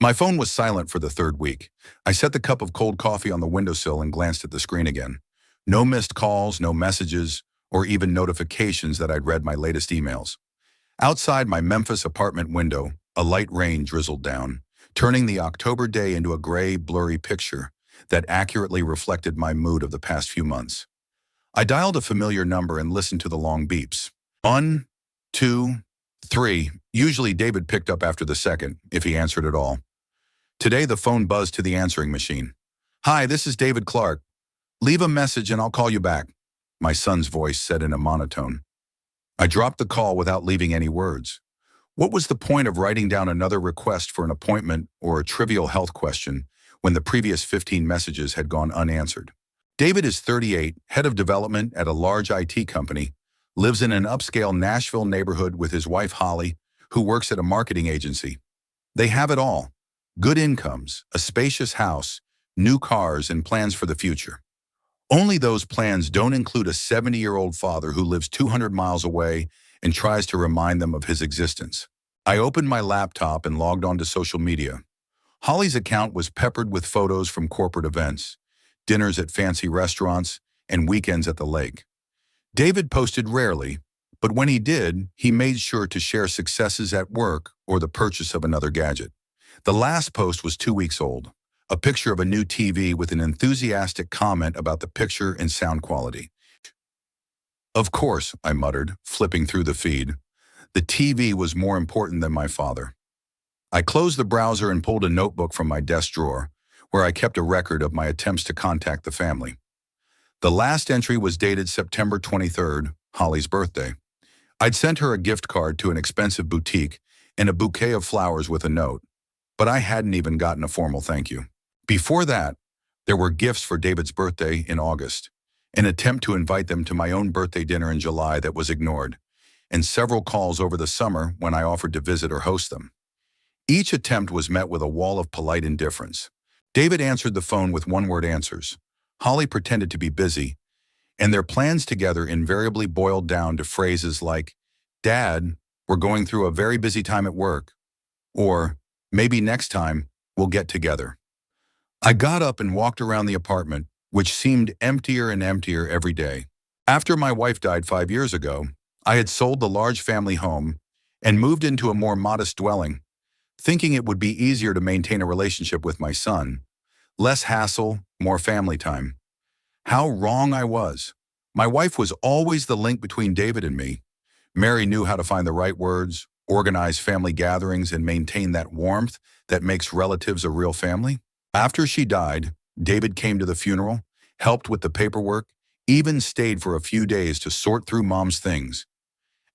My phone was silent for the third week. I set the cup of cold coffee on the windowsill and glanced at the screen again. No missed calls, no messages, or even notifications that I'd read my latest emails. Outside my Memphis apartment window, a light rain drizzled down, turning the October day into a gray, blurry picture that accurately reflected my mood of the past few months. I dialed a familiar number and listened to the long beeps. 1, 2, 3. Usually David picked up after the second, if he answered at all. Today the phone buzzed to the answering machine. "Hi, this is David Clark. Leave a message and I'll call you back," my son's voice said in a monotone. I dropped the call without leaving any words. What was the point of writing down another request for an appointment or a trivial health question when the previous 15 messages had gone unanswered? David is 38, head of development at a large IT company, lives in an upscale Nashville neighborhood with his wife Holly, who works at a marketing agency. They have it all: good incomes, a spacious house, new cars, and plans for the future. Only those plans don't include a 70-year-old father who lives 200 miles away and tries to remind them of his existence. I opened my laptop and logged onto social media. Holly's account was peppered with photos from corporate events, dinners at fancy restaurants, and weekends at the lake. David posted rarely, but when he did, he made sure to share successes at work or the purchase of another gadget. The last post was 2 weeks old, a picture of a new TV with an enthusiastic comment about the picture and sound quality. "Of course," I muttered, flipping through the feed. The TV was more important than my father. I closed the browser and pulled a notebook from my desk drawer, where I kept a record of my attempts to contact the family. The last entry was dated September 23rd, Holly's birthday. I'd sent her a gift card to an expensive boutique and a bouquet of flowers with a note, but I hadn't even gotten a formal thank you. Before that, there were gifts for David's birthday in August, an attempt to invite them to my own birthday dinner in July that was ignored, and several calls over the summer when I offered to visit or host them. Each attempt was met with a wall of polite indifference. David answered the phone with one-word answers. Holly pretended to be busy, and their plans together invariably boiled down to phrases like, "Dad, we're going through a very busy time at work," or "Maybe next time we'll get together." I got up and walked around the apartment, which seemed emptier and emptier every day. After my wife died 5 years ago, I had sold the large family home and moved into a more modest dwelling, thinking it would be easier to maintain a relationship with my son. Less hassle, more family time. How wrong I was. My wife was always the link between David and me. Mary knew how to find the right words, organize family gatherings, and maintain that warmth that makes relatives a real family. After she died, David came to the funeral, helped with the paperwork, even stayed for a few days to sort through Mom's things.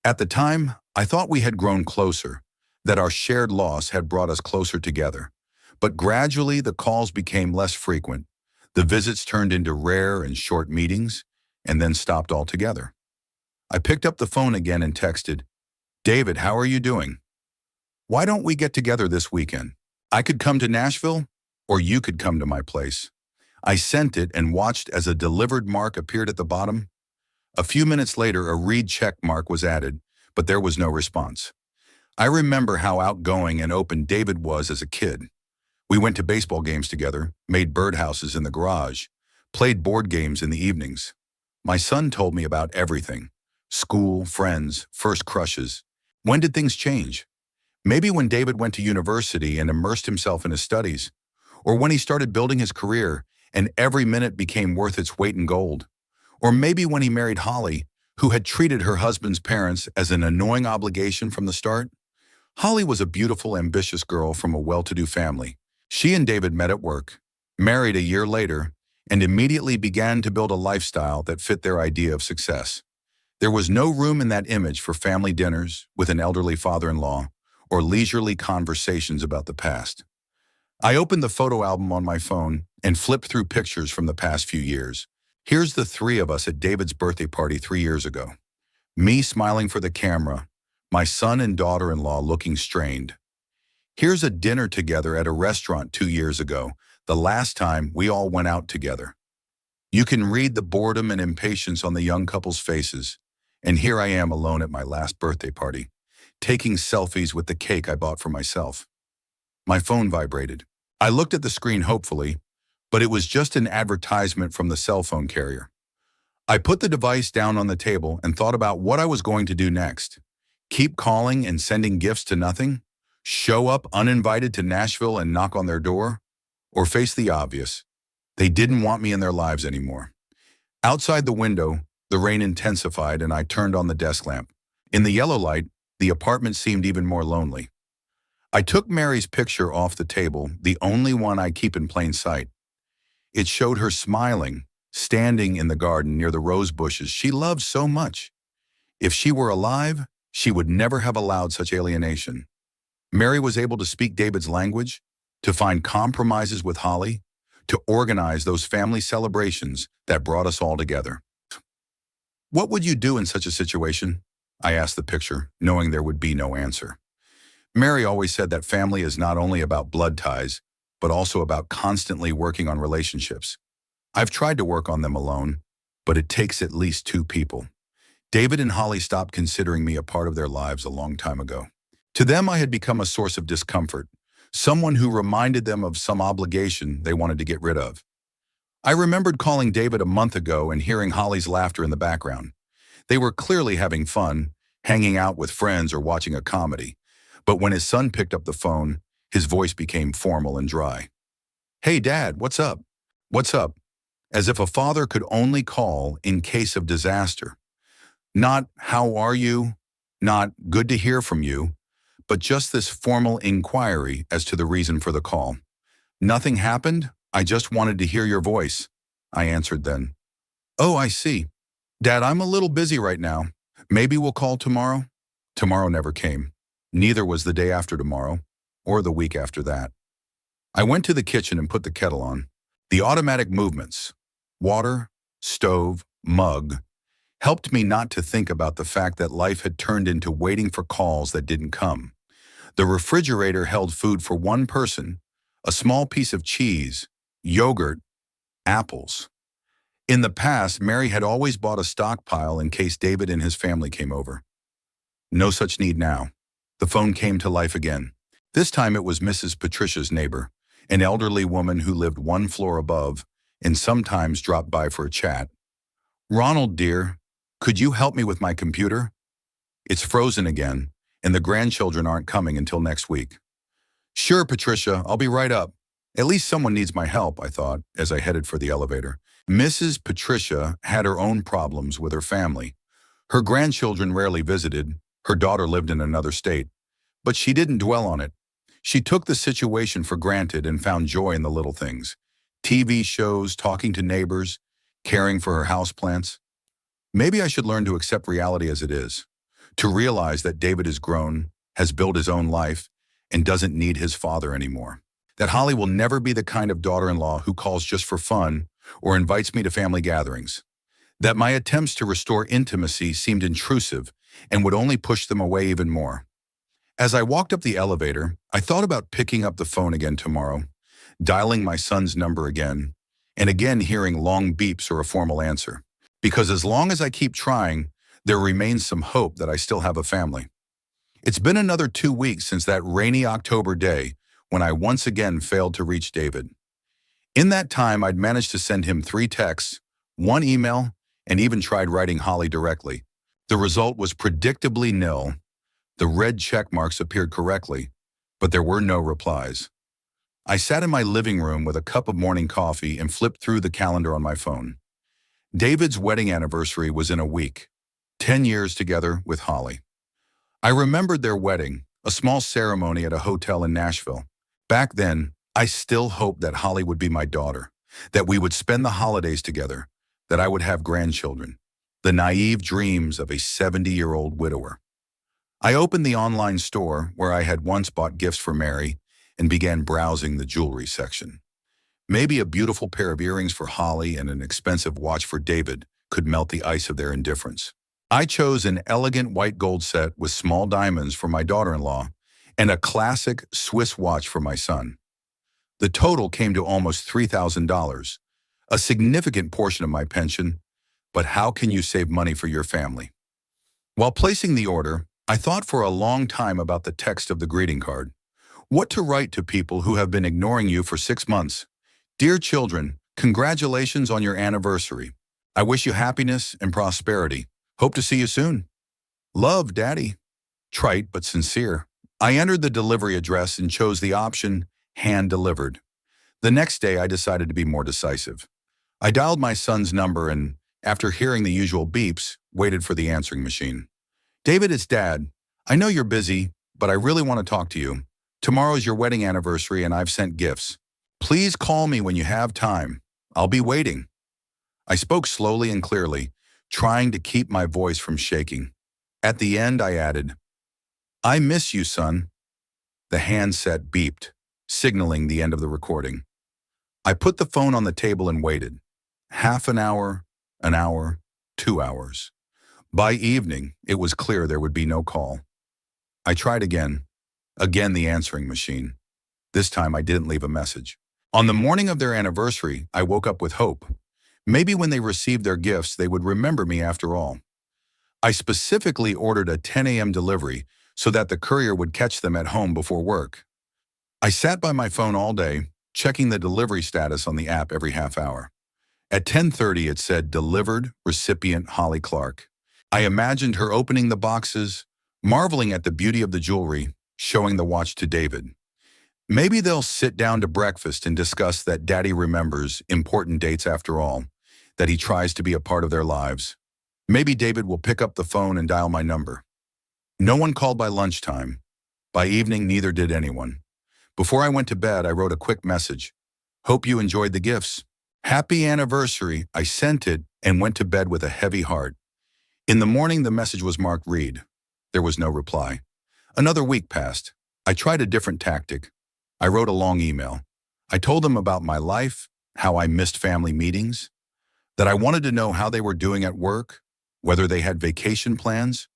At the time, I thought we had grown closer, that our shared loss had brought us closer together. But gradually, the calls became less frequent. The visits turned into rare and short meetings, and then stopped altogether. I picked up the phone again and texted, "David, how are you doing? Why don't we get together this weekend? I could come to Nashville, or you could come to my place." I sent it and watched as a delivered mark appeared at the bottom. A few minutes later, a read check mark was added, but there was no response. I remember how outgoing and open David was as a kid. We went to baseball games together, made birdhouses in the garage, played board games in the evenings. My son told me about everything: school, friends, first crushes. When did things change? Maybe when David went to university and immersed himself in his studies, or when he started building his career and every minute became worth its weight in gold, or maybe when he married Holly, who had treated her husband's parents as an annoying obligation from the start. Holly was a beautiful, ambitious girl from a well-to-do family. She and David met at work, married a year later, and immediately began to build a lifestyle that fit their idea of success. There was no room in that image for family dinners with an elderly father-in-law or leisurely conversations about the past. I opened the photo album on my phone and flipped through pictures from the past few years. Here's the three of us at David's birthday party 3 years ago. Me smiling for the camera, my son and daughter-in-law looking strained. Here's a dinner together at a restaurant 2 years ago, the last time we all went out together. You can read the boredom and impatience on the young couple's faces, and here I am alone at my last birthday party, taking selfies with the cake I bought for myself. My phone vibrated. I looked at the screen hopefully, but it was just an advertisement from the cell phone carrier. I put the device down on the table and thought about what I was going to do next. Keep calling and sending gifts to nothing? Show up uninvited to Nashville and knock on their door? Or face the obvious? They didn't want me in their lives anymore. Outside the window, the rain intensified and I turned on the desk lamp. In the yellow light, the apartment seemed even more lonely. I took Mary's picture off the table, the only one I keep in plain sight. It showed her smiling, standing in the garden near the rose bushes she loved so much. If she were alive, she would never have allowed such alienation. Mary was able to speak David's language, to find compromises with Holly, to organize those family celebrations that brought us all together. What would you do in such a situation? I asked the picture, knowing there would be no answer. Mary always said that family is not only about blood ties, but also about constantly working on relationships. I've tried to work on them alone, but it takes at least two people. David and Holly stopped considering me a part of their lives a long time ago. To them, I had become a source of discomfort, someone who reminded them of some obligation they wanted to get rid of. I remembered calling David a month ago and hearing Holly's laughter in the background. They were clearly having fun, hanging out with friends or watching a comedy. But when his son picked up the phone, his voice became formal and dry. "Hey, Dad, what's up? What's up?" As if a father could only call in case of disaster. Not, "How are you?" Not, "Good to hear from you," but just this formal inquiry as to the reason for the call. "Nothing happened? I just wanted to hear your voice," I answered then. "Oh, I see. Dad, I'm a little busy right now. Maybe we'll call tomorrow?" Tomorrow never came. Neither was the day after tomorrow, or the week after that. I went to the kitchen and put the kettle on. The automatic movements, water, stove, mug, helped me not to think about the fact that life had turned into waiting for calls that didn't come. The refrigerator held food for one person, a small piece of cheese, yogurt, apples. In the past, Mary had always bought a stockpile in case David and his family came over. No such need now. The phone came to life again. This time it was Mrs. Patricia's neighbor, an elderly woman who lived one floor above and sometimes dropped by for a chat. "Ronald, dear, could you help me with my computer? It's frozen again, and the grandchildren aren't coming until next week." "Sure, Patricia, I'll be right up. At least someone needs my help," I thought, as I headed for the elevator. Mrs. Patricia had her own problems with her family. Her grandchildren rarely visited. Her daughter lived in another state. But she didn't dwell on it. She took the situation for granted and found joy in the little things. TV shows, talking to neighbors, caring for her houseplants. Maybe I should learn to accept reality as it is, to realize that David is grown, has built his own life, and doesn't need his father anymore. That Holly will never be the kind of daughter-in-law who calls just for fun or invites me to family gatherings. That my attempts to restore intimacy seemed intrusive and would only push them away even more. As I walked up the elevator, I thought about picking up the phone again tomorrow, dialing my son's number again, and again hearing long beeps or a formal answer. Because as long as I keep trying, there remains some hope that I still have a family. It's been another 2 weeks since that rainy October day when I once again failed to reach David. In that time, I'd managed to send him 3 texts, 1 email, and even tried writing Holly directly. The result was predictably nil. The red check marks appeared correctly, but there were no replies. I sat in my living room with a cup of morning coffee and flipped through the calendar on my phone. David's wedding anniversary was in a week, 10 years together with Holly. I remembered their wedding, a small ceremony at a hotel in Nashville. Back then, I still hoped that Holly would be my daughter, that we would spend the holidays together, that I would have grandchildren, the naive dreams of a 70-year-old widower. I opened the online store where I had once bought gifts for Mary and began browsing the jewelry section. Maybe a beautiful pair of earrings for Holly and an expensive watch for David could melt the ice of their indifference. I chose an elegant white gold set with small diamonds for my daughter-in-law and a classic Swiss watch for my son. The total came to almost $3,000, a significant portion of my pension, but how can you save money for your family? While placing the order, I thought for a long time about the text of the greeting card. What to write to people who have been ignoring you for 6 months. Dear children, congratulations on your anniversary. I wish you happiness and prosperity. Hope to see you soon. Love, Daddy. Trite but sincere. I entered the delivery address and chose the option hand delivered. The next day, I decided to be more decisive. I dialed my son's number and, after hearing the usual beeps, waited for the answering machine. David, it's Dad. I know you're busy, but I really want to talk to you. Tomorrow is your wedding anniversary and I've sent gifts. Please call me when you have time. I'll be waiting. I spoke slowly and clearly, trying to keep my voice from shaking. At the end, I added, I miss you, son. The handset beeped, signaling the end of the recording. I put the phone on the table and waited. Half an hour, 2 hours. By evening, it was clear there would be no call. I tried again. Again the answering machine. This time I didn't leave a message. On the morning of their anniversary, I woke up with hope. Maybe when they received their gifts, they would remember me after all. I specifically ordered a 10 a.m. delivery so that the courier would catch them at home before work. I sat by my phone all day, checking the delivery status on the app every half hour. At 10:30, it said, Delivered, recipient Holly Clark. I imagined her opening the boxes, marveling at the beauty of the jewelry, showing the watch to David. Maybe they'll sit down to breakfast and discuss that Daddy remembers important dates after all, that he tries to be a part of their lives. Maybe David will pick up the phone and dial my number. No one called by lunchtime. By evening, neither did anyone. Before I went to bed, I wrote a quick message. Hope you enjoyed the gifts. Happy anniversary. I sent it and went to bed with a heavy heart. In the morning, the message was marked read. There was no reply. Another week passed. I tried a different tactic. I wrote a long email. I told them about my life, how I missed family meetings, that I wanted to know how they were doing at work, whether they had vacation plans,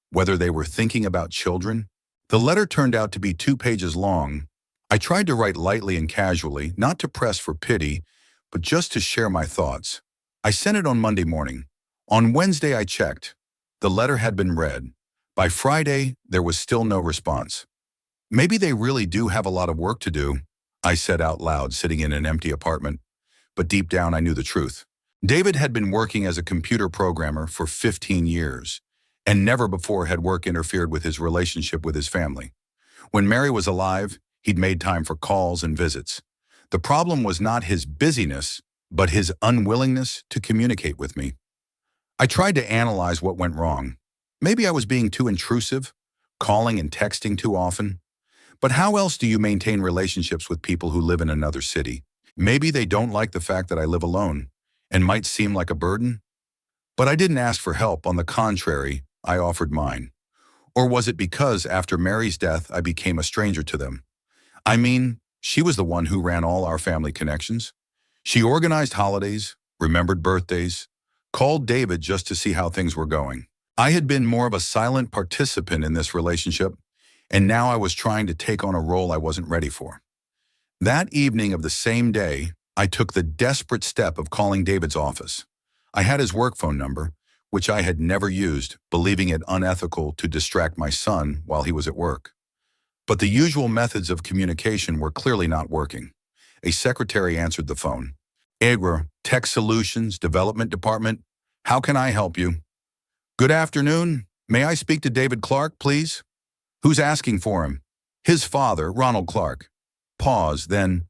whether they were thinking about children. The letter turned out to be 2 pages long. I tried to write lightly and casually, not to press for pity, but just to share my thoughts. I sent it on Monday morning. On Wednesday, I checked. The letter had been read. By Friday, there was still no response. Maybe they really do have a lot of work to do, I said out loud, sitting in an empty apartment. But deep down, I knew the truth. David had been working as a computer programmer for 15 years, and never before had work interfered with his relationship with his family. When Mary was alive, he'd made time for calls and visits. The problem was not his busyness, but his unwillingness to communicate with me. I tried to analyze what went wrong. Maybe I was being too intrusive, calling and texting too often. But how else do you maintain relationships with people who live in another city? Maybe they don't like the fact that I live alone and might seem like a burden. But I didn't ask for help. On the contrary, I offered mine. Or was it because after Mary's death, I became a stranger to them? I mean, she was the one who ran all our family connections. She organized holidays, remembered birthdays, called David just to see how things were going. I had been more of a silent participant in this relationship, and now I was trying to take on a role I wasn't ready for. That evening of the same day, I took the desperate step of calling David's office. I had his work phone number, which I had never used, believing it unethical to distract my son while he was at work. But the usual methods of communication were clearly not working. A secretary answered the phone. Agra, Tech Solutions, Development Department. How can I help you? Good afternoon. May I speak to David Clark, please? Who's asking for him? His father, Ronald Clark. Pause, then,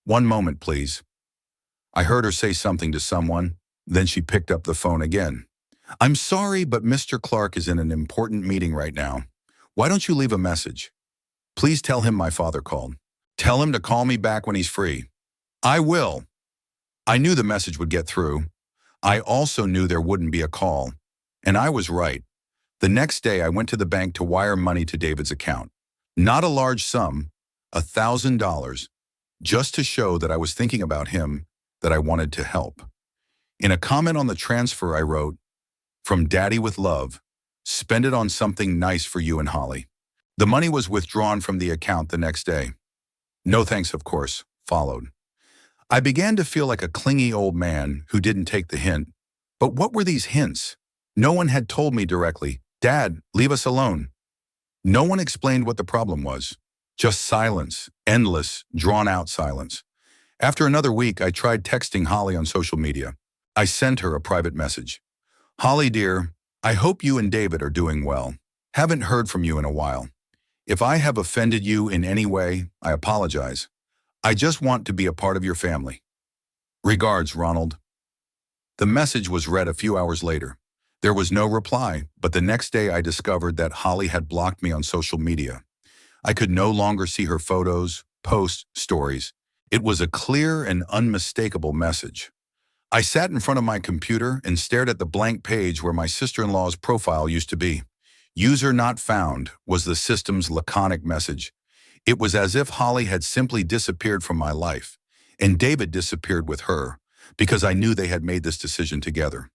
one moment, please. I heard her say something to someone, then she picked up the phone again. I'm sorry, but Mr. Clark is in an important meeting right now. Why don't you leave a message? Please tell him my father called. Tell him to call me back when he's free. I will. I knew the message would get through. I also knew there wouldn't be a call. And I was right. The next day, I went to the bank to wire money to David's account. Not a large sum, $1,000, just to show that I was thinking about him, that I wanted to help. In a comment on the transfer, I wrote, From Daddy with love, spend it on something nice for you and Holly. The money was withdrawn from the account the next day. No thanks, of course, followed. I began to feel like a clingy old man who didn't take the hint. But what were these hints? No one had told me directly, Dad, leave us alone. No one explained what the problem was. Just silence, endless, drawn-out silence. After another week, I tried texting Holly on social media. I sent her a private message. Holly, dear, I hope you and David are doing well. Haven't heard from you in a while. If I have offended you in any way, I apologize. I just want to be a part of your family. Regards, Ronald. The message was read a few hours later. There was no reply, but the next day I discovered that Holly had blocked me on social media. I could no longer see her photos, posts, stories. It was a clear and unmistakable message. I sat in front of my computer and stared at the blank page where my sister-in-law's profile used to be. User not found was the system's laconic message. It was as if Holly had simply disappeared from my life, and David disappeared with her, because I knew they had made this decision together.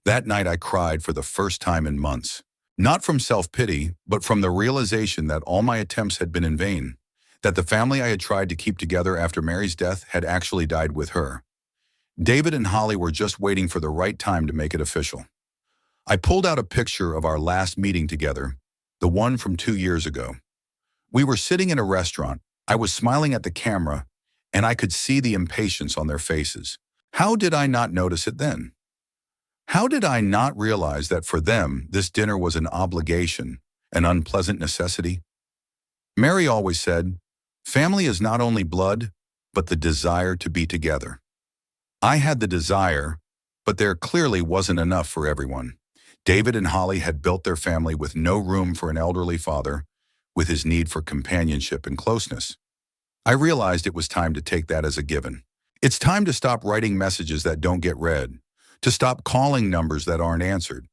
That night I cried for the first time in months. Not from self-pity, but from the realization that all my attempts had been in vain, that the family I had tried to keep together after Mary's death had actually died with her. David and Holly were just waiting for the right time to make it official. I pulled out a picture of our last meeting together, the one from 2 years ago. We were sitting in a restaurant. I was smiling at the camera, and I could see the impatience on their faces. How did I not notice it then? How did I not realize that for them, this dinner was an obligation, an unpleasant necessity? Mary always said, family is not only blood, but the desire to be together. I had the desire, but there clearly wasn't enough for everyone. David and Holly had built their family with no room for an elderly father, with his need for companionship and closeness. I realized it was time to take that as a given. It's time to stop writing messages that don't get read, to stop calling numbers that aren't answered.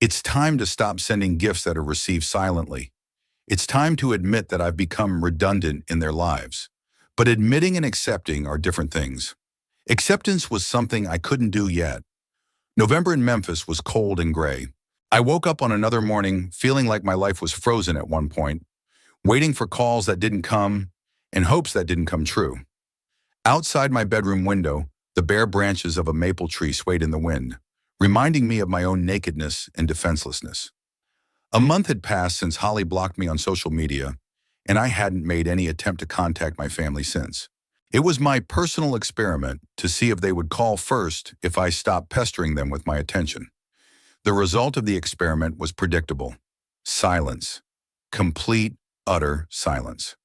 It's time to stop sending gifts that are received silently. It's time to admit that I've become redundant in their lives. But admitting and accepting are different things. Acceptance was something I couldn't do yet. November in Memphis was cold and gray. I woke up on another morning feeling like my life was frozen at one point, waiting for calls that didn't come and hopes that didn't come true. Outside my bedroom window, the bare branches of a maple tree swayed in the wind, reminding me of my own nakedness and defenselessness. A month had passed since Holly blocked me on social media, and I hadn't made any attempt to contact my family since. It was my personal experiment to see if they would call first if I stopped pestering them with my attention. The result of the experiment was predictable. Silence. Complete, utter silence.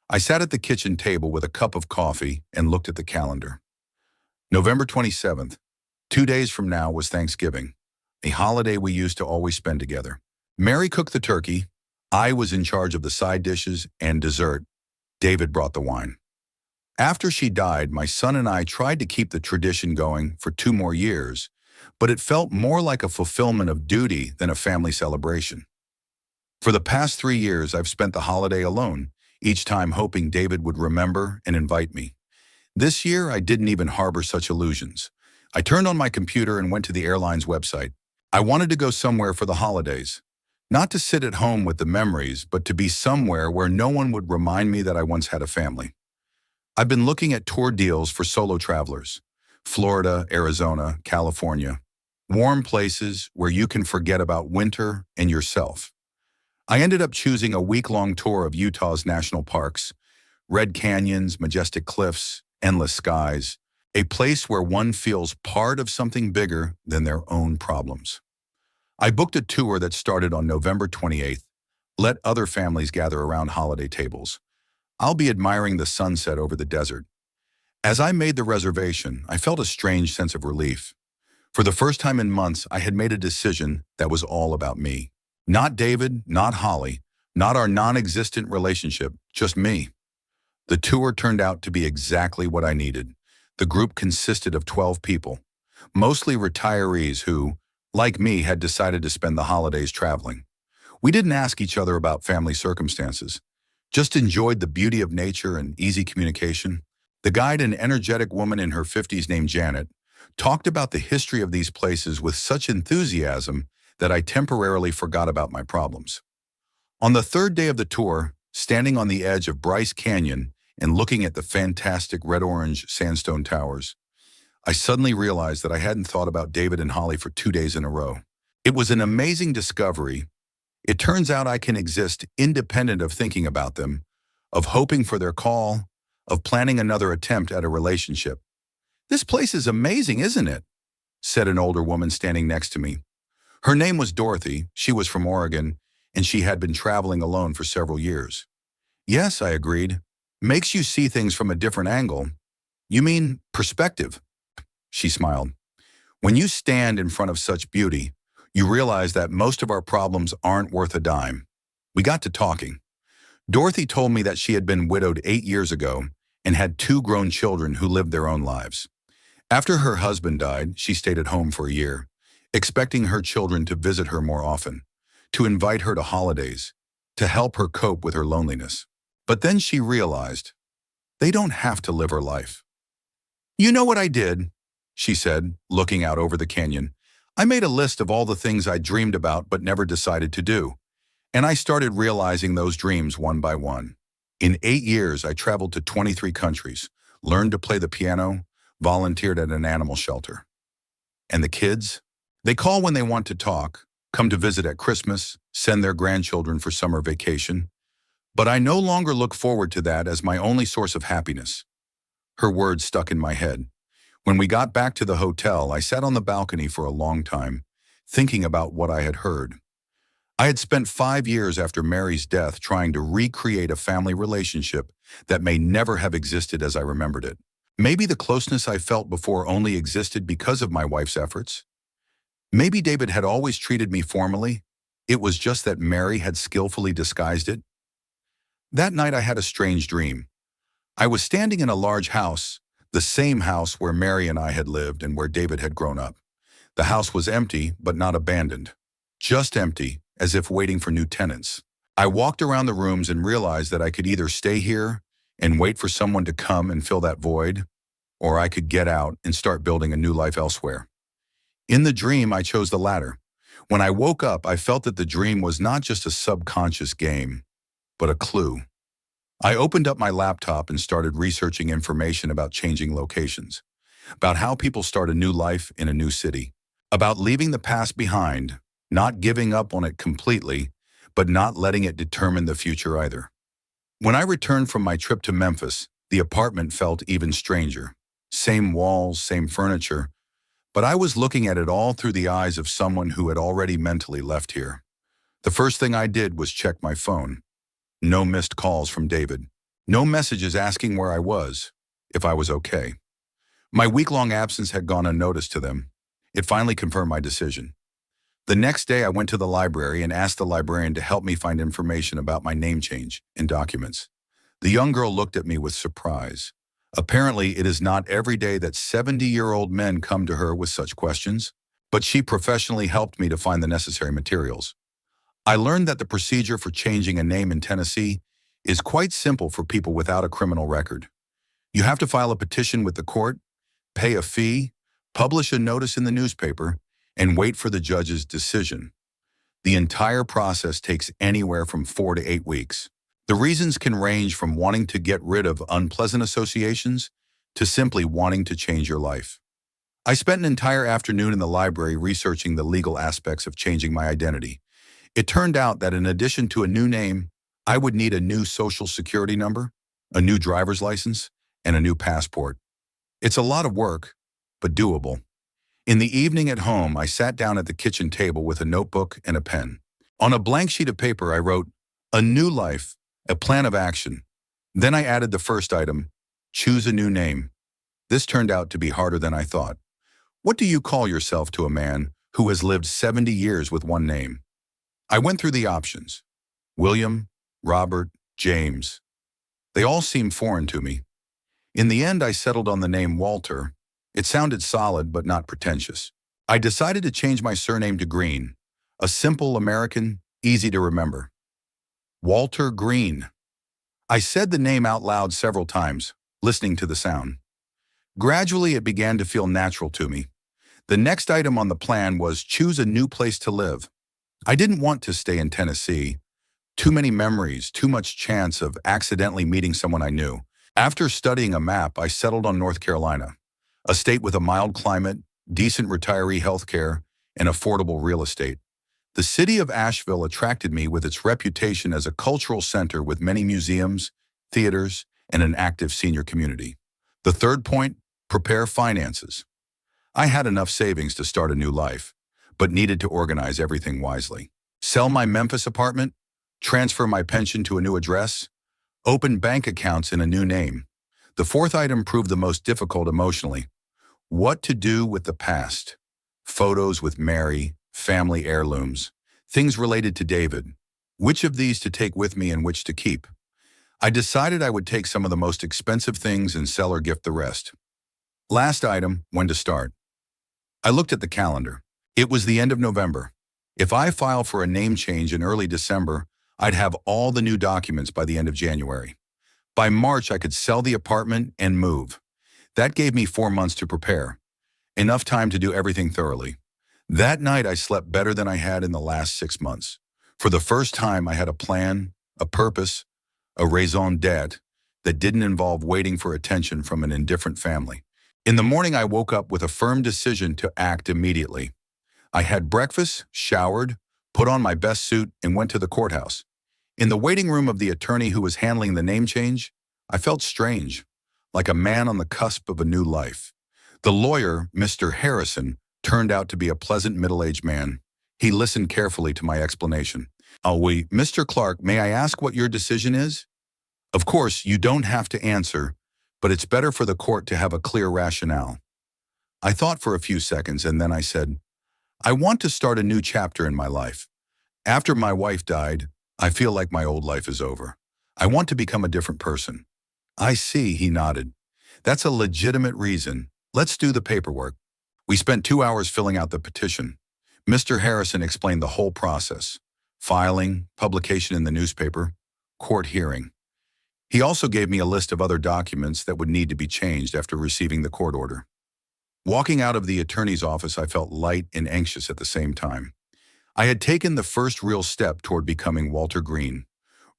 I sat at the kitchen table with a cup of coffee and looked at the calendar. November 27th, 2 days from now, was Thanksgiving, a holiday we used to always spend together. Mary cooked the turkey. I was in charge of the side dishes and dessert. David brought the wine. After she died, my son and I tried to keep the tradition going for 2 more years, but it felt more like a fulfillment of duty than a family celebration. For the past 3 years, I've spent the holiday alone, each time hoping David would remember and invite me. This year, I didn't even harbor such illusions. I turned on my computer and went to the airline's website. I wanted to go somewhere for the holidays. Not to sit at home with the memories, but to be somewhere where no one would remind me that I once had a family. I've been looking at tour deals for solo travelers. Florida, Arizona, California. Warm places where you can forget about winter and yourself. I ended up choosing a week-long tour of Utah's national parks. Red canyons, majestic cliffs, endless skies. A place where one feels part of something bigger than their own problems. I booked a tour that started on November 28th. Let other families gather around holiday tables. I'll be admiring the sunset over the desert. As I made the reservation, I felt a strange sense of relief. For the first time in months, I had made a decision that was all about me. Not David, not Holly, not our non-existent relationship, just me. The tour turned out to be exactly what I needed. The group consisted of 12 people, mostly retirees who, like me, had decided to spend the holidays traveling. We didn't ask each other about family circumstances, just enjoyed the beauty of nature and easy communication. The guide, an energetic woman in her 50s named Janet, talked about the history of these places with such enthusiasm that I temporarily forgot about my problems. On the 3rd day of the tour, standing on the edge of Bryce Canyon and looking at the fantastic red-orange sandstone towers, I suddenly realized that I hadn't thought about David and Holly for 2 days in a row. It was an amazing discovery. It turns out I can exist independent of thinking about them, of hoping for their call, of planning another attempt at a relationship. "This place is amazing, isn't it?" said an older woman standing next to me. Her name was Dorothy, she was from Oregon, and she had been traveling alone for several years. "Yes," I agreed. "Makes you see things from a different angle." "You mean perspective?" She smiled. "When you stand in front of such beauty, you realize that most of our problems aren't worth a dime." We got to talking. Dorothy told me that she had been widowed 8 years ago and had 2 grown children who lived their own lives. After her husband died, she stayed at home for a year, expecting her children to visit her more often, to invite her to holidays, to help her cope with her loneliness. But then she realized, they don't have to live her life. "You know what I did?" she said, looking out over the canyon. "I made a list of all the things I dreamed about but never decided to do. And I started realizing those dreams one by one. In 8 years, I traveled to 23 countries, learned to play the piano, volunteered at an animal shelter. And the kids? They call when they want to talk, come to visit at Christmas, send their grandchildren for summer vacation. But I no longer look forward to that as my only source of happiness." Her words stuck in my head. When we got back to the hotel, I sat on the balcony for a long time, thinking about what I had heard. I had spent 5 years after Mary's death trying to recreate a family relationship that may never have existed as I remembered it. Maybe the closeness I felt before only existed because of my wife's efforts. Maybe David had always treated me formally. It was just that Mary had skillfully disguised it. That night I had a strange dream. I was standing in a large house, the same house where Mary and I had lived and where David had grown up. The house was empty, but not abandoned. Just empty, as if waiting for new tenants. I walked around the rooms and realized that I could either stay here and wait for someone to come and fill that void, or I could get out and start building a new life elsewhere. In the dream, I chose the latter. When I woke up, I felt that the dream was not just a subconscious game, but a clue. I opened up my laptop and started researching information about changing locations, about how people start a new life in a new city, about leaving the past behind, not giving up on it completely, but not letting it determine the future either. When I returned from my trip to Memphis, the apartment felt even stranger. Same walls, same furniture, but I was looking at it all through the eyes of someone who had already mentally left here. The first thing I did was check my phone. No missed calls from David. No messages asking where I was, if I was okay. My week-long absence had gone unnoticed to them. It finally confirmed my decision. The next day, I went to the library and asked the librarian to help me find information about my name change and documents. The young girl looked at me with surprise. Apparently, it is not every day that 70-year-old men come to her with such questions, but she professionally helped me to find the necessary materials. I learned that the procedure for changing a name in Tennessee is quite simple for people without a criminal record. You have to file a petition with the court, pay a fee, publish a notice in the newspaper, and wait for the judge's decision. The entire process takes anywhere from 4 to 8 weeks. The reasons can range from wanting to get rid of unpleasant associations to simply wanting to change your life. I spent an entire afternoon in the library researching the legal aspects of changing my identity. It turned out that in addition to a new name, I would need a new social security number, a new driver's license, and a new passport. It's a lot of work, but doable. In the evening at home, I sat down at the kitchen table with a notebook and a pen. On a blank sheet of paper, I wrote, "A new life, a plan of action." Then I added the first item, "Choose a new name." This turned out to be harder than I thought. What do you call yourself to a man who has lived 70 years with one name? I went through the options. William, Robert, James. They all seemed foreign to me. In the end, I settled on the name Walter. It sounded solid but not pretentious. I decided to change my surname to Green, a simple American, easy to remember. Walter Green. I said the name out loud several times, listening to the sound. Gradually, it began to feel natural to me. The next item on the plan was choose a new place to live. I didn't want to stay in Tennessee. Too many memories, too much chance of accidentally meeting someone I knew. After studying a map, I settled on North Carolina, a state with a mild climate, decent retiree health care, and affordable real estate. The city of Asheville attracted me with its reputation as a cultural center with many museums, theaters, and an active senior community. The third point, prepare finances. I had enough savings to start a new life, but needed to organize everything wisely. Sell my Memphis apartment, transfer my pension to a new address, open bank accounts in a new name. The fourth item proved the most difficult emotionally. What to do with the past. Photos with Mary, family heirlooms, things related to David. Which of these to take with me and which to keep? I decided I would take some of the most expensive things and sell or gift the rest. Last item, when to start. I looked at the calendar. It was the end of November. If I file for a name change in early December, I'd have all the new documents by the end of January. By March, I could sell the apartment and move. That gave me 4 months to prepare. Enough time to do everything thoroughly. That night, I slept better than I had in the last 6 months. For the first time, I had a plan, a purpose, a raison d'etre that didn't involve waiting for attention from an indifferent family. In the morning, I woke up with a firm decision to act immediately. I had breakfast, showered, put on my best suit, and went to the courthouse. In the waiting room of the attorney who was handling the name change, I felt strange, like a man on the cusp of a new life. The lawyer, Mr. Harrison, turned out to be a pleasant middle-aged man. He listened carefully to my explanation. Mr. Clark, may I ask what your decision is? Of course, you don't have to answer, but it's better for the court to have a clear rationale. I thought for a few seconds and then I said, I want to start a new chapter in my life. After my wife died, I feel like my old life is over. I want to become a different person. I see, he nodded. That's a legitimate reason. Let's do the paperwork. We spent 2 hours filling out the petition. Mr. Harrison explained the whole process. Filing, publication in the newspaper, court hearing. He also gave me a list of other documents that would need to be changed after receiving the court order. Walking out of the attorney's office, I felt light and anxious at the same time. I had taken the first real step toward becoming Walter Green.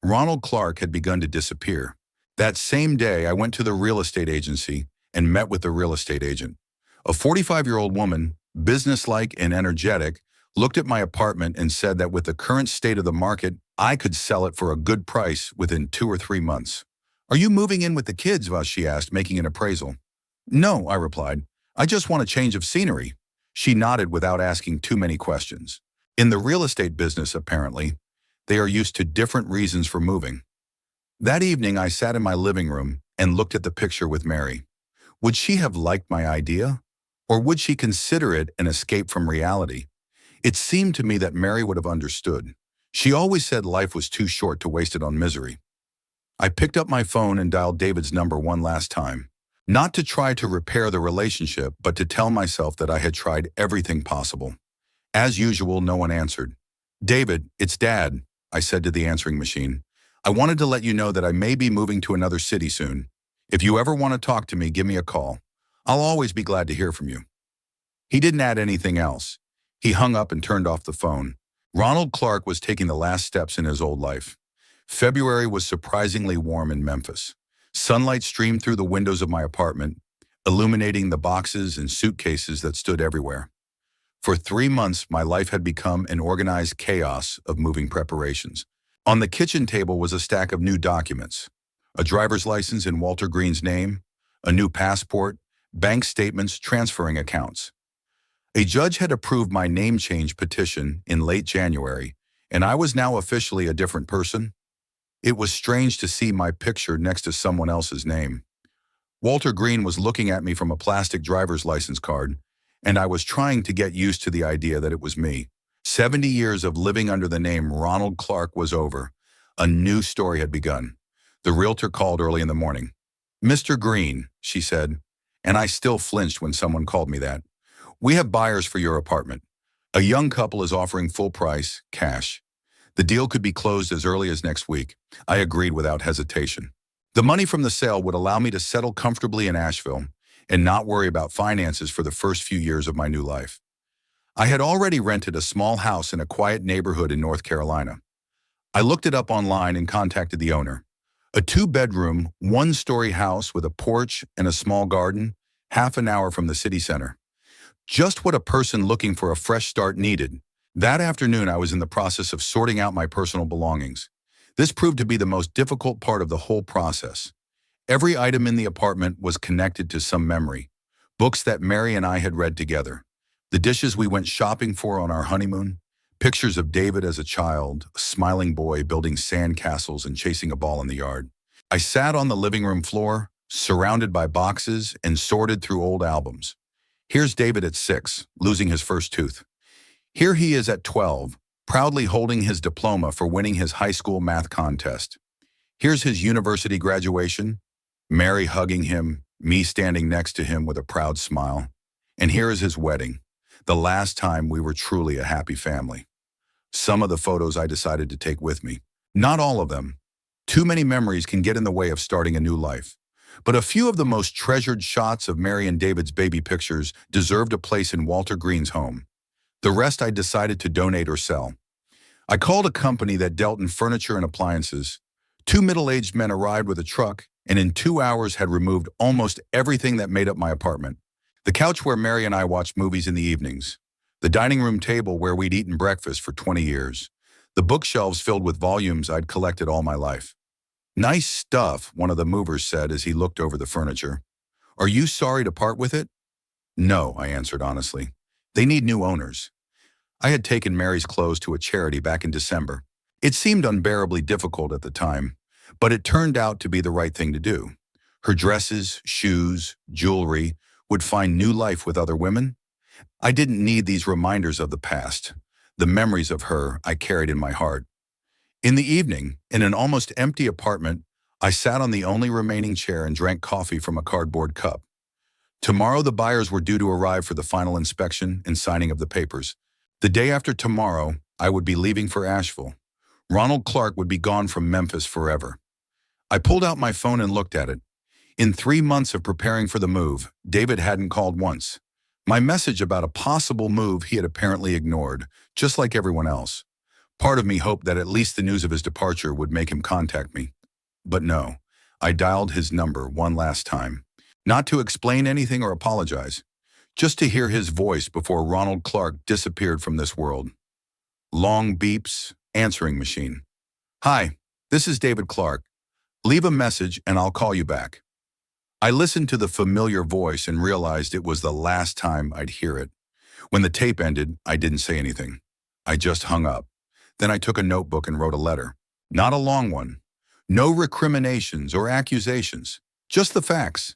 Ronald Clark had begun to disappear. That same day, I went to the real estate agency and met with the real estate agent. A 45-year-old woman, businesslike and energetic, looked at my apartment and said that with the current state of the market, I could sell it for a good price within 2 or 3 months. Are you moving in with the kids? She asked, making an appraisal. No, I replied. I just want a change of scenery. She nodded without asking too many questions. In the real estate business, apparently, they are used to different reasons for moving. That evening, I sat in my living room and looked at the picture with Mary. Would she have liked my idea? Or would she consider it an escape from reality? It seemed to me that Mary would have understood. She always said life was too short to waste it on misery. I picked up my phone and dialed David's number one last time. Not to try to repair the relationship, but to tell myself that I had tried everything possible. As usual, no one answered. David, it's Dad, I said to the answering machine. I wanted to let you know that I may be moving to another city soon. If you ever want to talk to me, give me a call. I'll always be glad to hear from you. He didn't add anything else. He hung up and turned off the phone. Ronald Clark was taking the last steps in his old life. February was surprisingly warm in Memphis. Sunlight streamed through the windows of my apartment, illuminating the boxes and suitcases that stood everywhere. For 3 months, my life had become an organized chaos of moving preparations. On the kitchen table was a stack of new documents: a driver's license in Walter Green's name, a new passport, bank statements, transferring accounts. A judge had approved my name change petition in late January, and I was now officially a different person. It was strange to see my picture next to someone else's name. Walter Green was looking at me from a plastic driver's license card, and I was trying to get used to the idea that it was me. 70 years of living under the name Ronald Clark was over. A new story had begun. The realtor called early in the morning. Mr. Green, she said, and I still flinched when someone called me that. We have buyers for your apartment. A young couple is offering full price, cash. The deal could be closed as early as next week. I agreed without hesitation. The money from the sale would allow me to settle comfortably in Asheville and not worry about finances for the first few years of my new life. I had already rented a small house in a quiet neighborhood in North Carolina. I looked it up online and contacted the owner. A 2-bedroom, 1-story house with a porch and a small garden, half an hour from the city center. Just what a person looking for a fresh start needed. That afternoon, I was in the process of sorting out my personal belongings. This proved to be the most difficult part of the whole process. Every item in the apartment was connected to some memory. Books that Mary and I had read together. The dishes we went shopping for on our honeymoon. Pictures of David as a child, a smiling boy building sand castles and chasing a ball in the yard. I sat on the living room floor, surrounded by boxes and sorted through old albums. Here's David at 6, losing his first tooth. Here he is at 12, proudly holding his diploma for winning his high school math contest. Here's his university graduation, Mary hugging him, me standing next to him with a proud smile. And here is his wedding, the last time we were truly a happy family. Some of the photos I decided to take with me. Not all of them. Too many memories can get in the way of starting a new life. But a few of the most treasured shots of Mary and David's baby pictures deserved a place in Walter Green's home. The rest I decided to donate or sell. I called a company that dealt in furniture and appliances. 2 middle-aged men arrived with a truck and in 2 hours had removed almost everything that made up my apartment. The couch where Mary and I watched movies in the evenings. The dining room table where we'd eaten breakfast for 20 years. The bookshelves filled with volumes I'd collected all my life. Nice stuff, one of the movers said as he looked over the furniture. Are you sorry to part with it? No, I answered honestly. They need new owners. I had taken Mary's clothes to a charity back in December. It seemed unbearably difficult at the time, but it turned out to be the right thing to do. Her dresses, shoes, jewelry would find new life with other women. I didn't need these reminders of the past. The memories of her I carried in my heart. In the evening, in an almost empty apartment, I sat on the only remaining chair and drank coffee from a cardboard cup. Tomorrow the buyers were due to arrive for the final inspection and signing of the papers. The day after tomorrow, I would be leaving for Asheville. Ronald Clark would be gone from Memphis forever. I pulled out my phone and looked at it. In 3 months of preparing for the move, David hadn't called once. My message about a possible move he had apparently ignored, just like everyone else. Part of me hoped that at least the news of his departure would make him contact me. But no, I dialed his number one last time. Not to explain anything or apologize, just to hear his voice before Ronald Clark disappeared from this world. Long beeps, answering machine. Hi, this is David Clark. Leave a message and I'll call you back. I listened to the familiar voice and realized it was the last time I'd hear it. When the tape ended, I didn't say anything. I just hung up. Then I took a notebook and wrote a letter. Not a long one. No recriminations or accusations. Just the facts.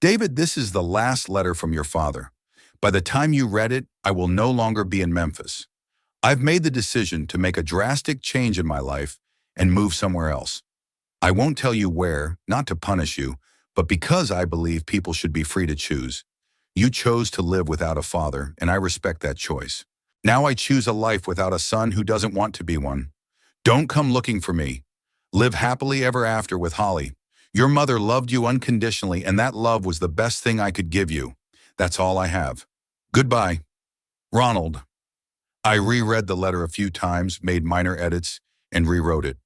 David, this is the last letter from your father. By the time you read it, I will no longer be in Memphis. I've made the decision to make a drastic change in my life and move somewhere else. I won't tell you where, not to punish you, but because I believe people should be free to choose. You chose to live without a father, and I respect that choice. Now I choose a life without a son who doesn't want to be one. Don't come looking for me. Live happily ever after with Holly. Your mother loved you unconditionally, and that love was the best thing I could give you. That's all I have. Goodbye. Ronald. I reread the letter a few times, made minor edits, and rewrote it.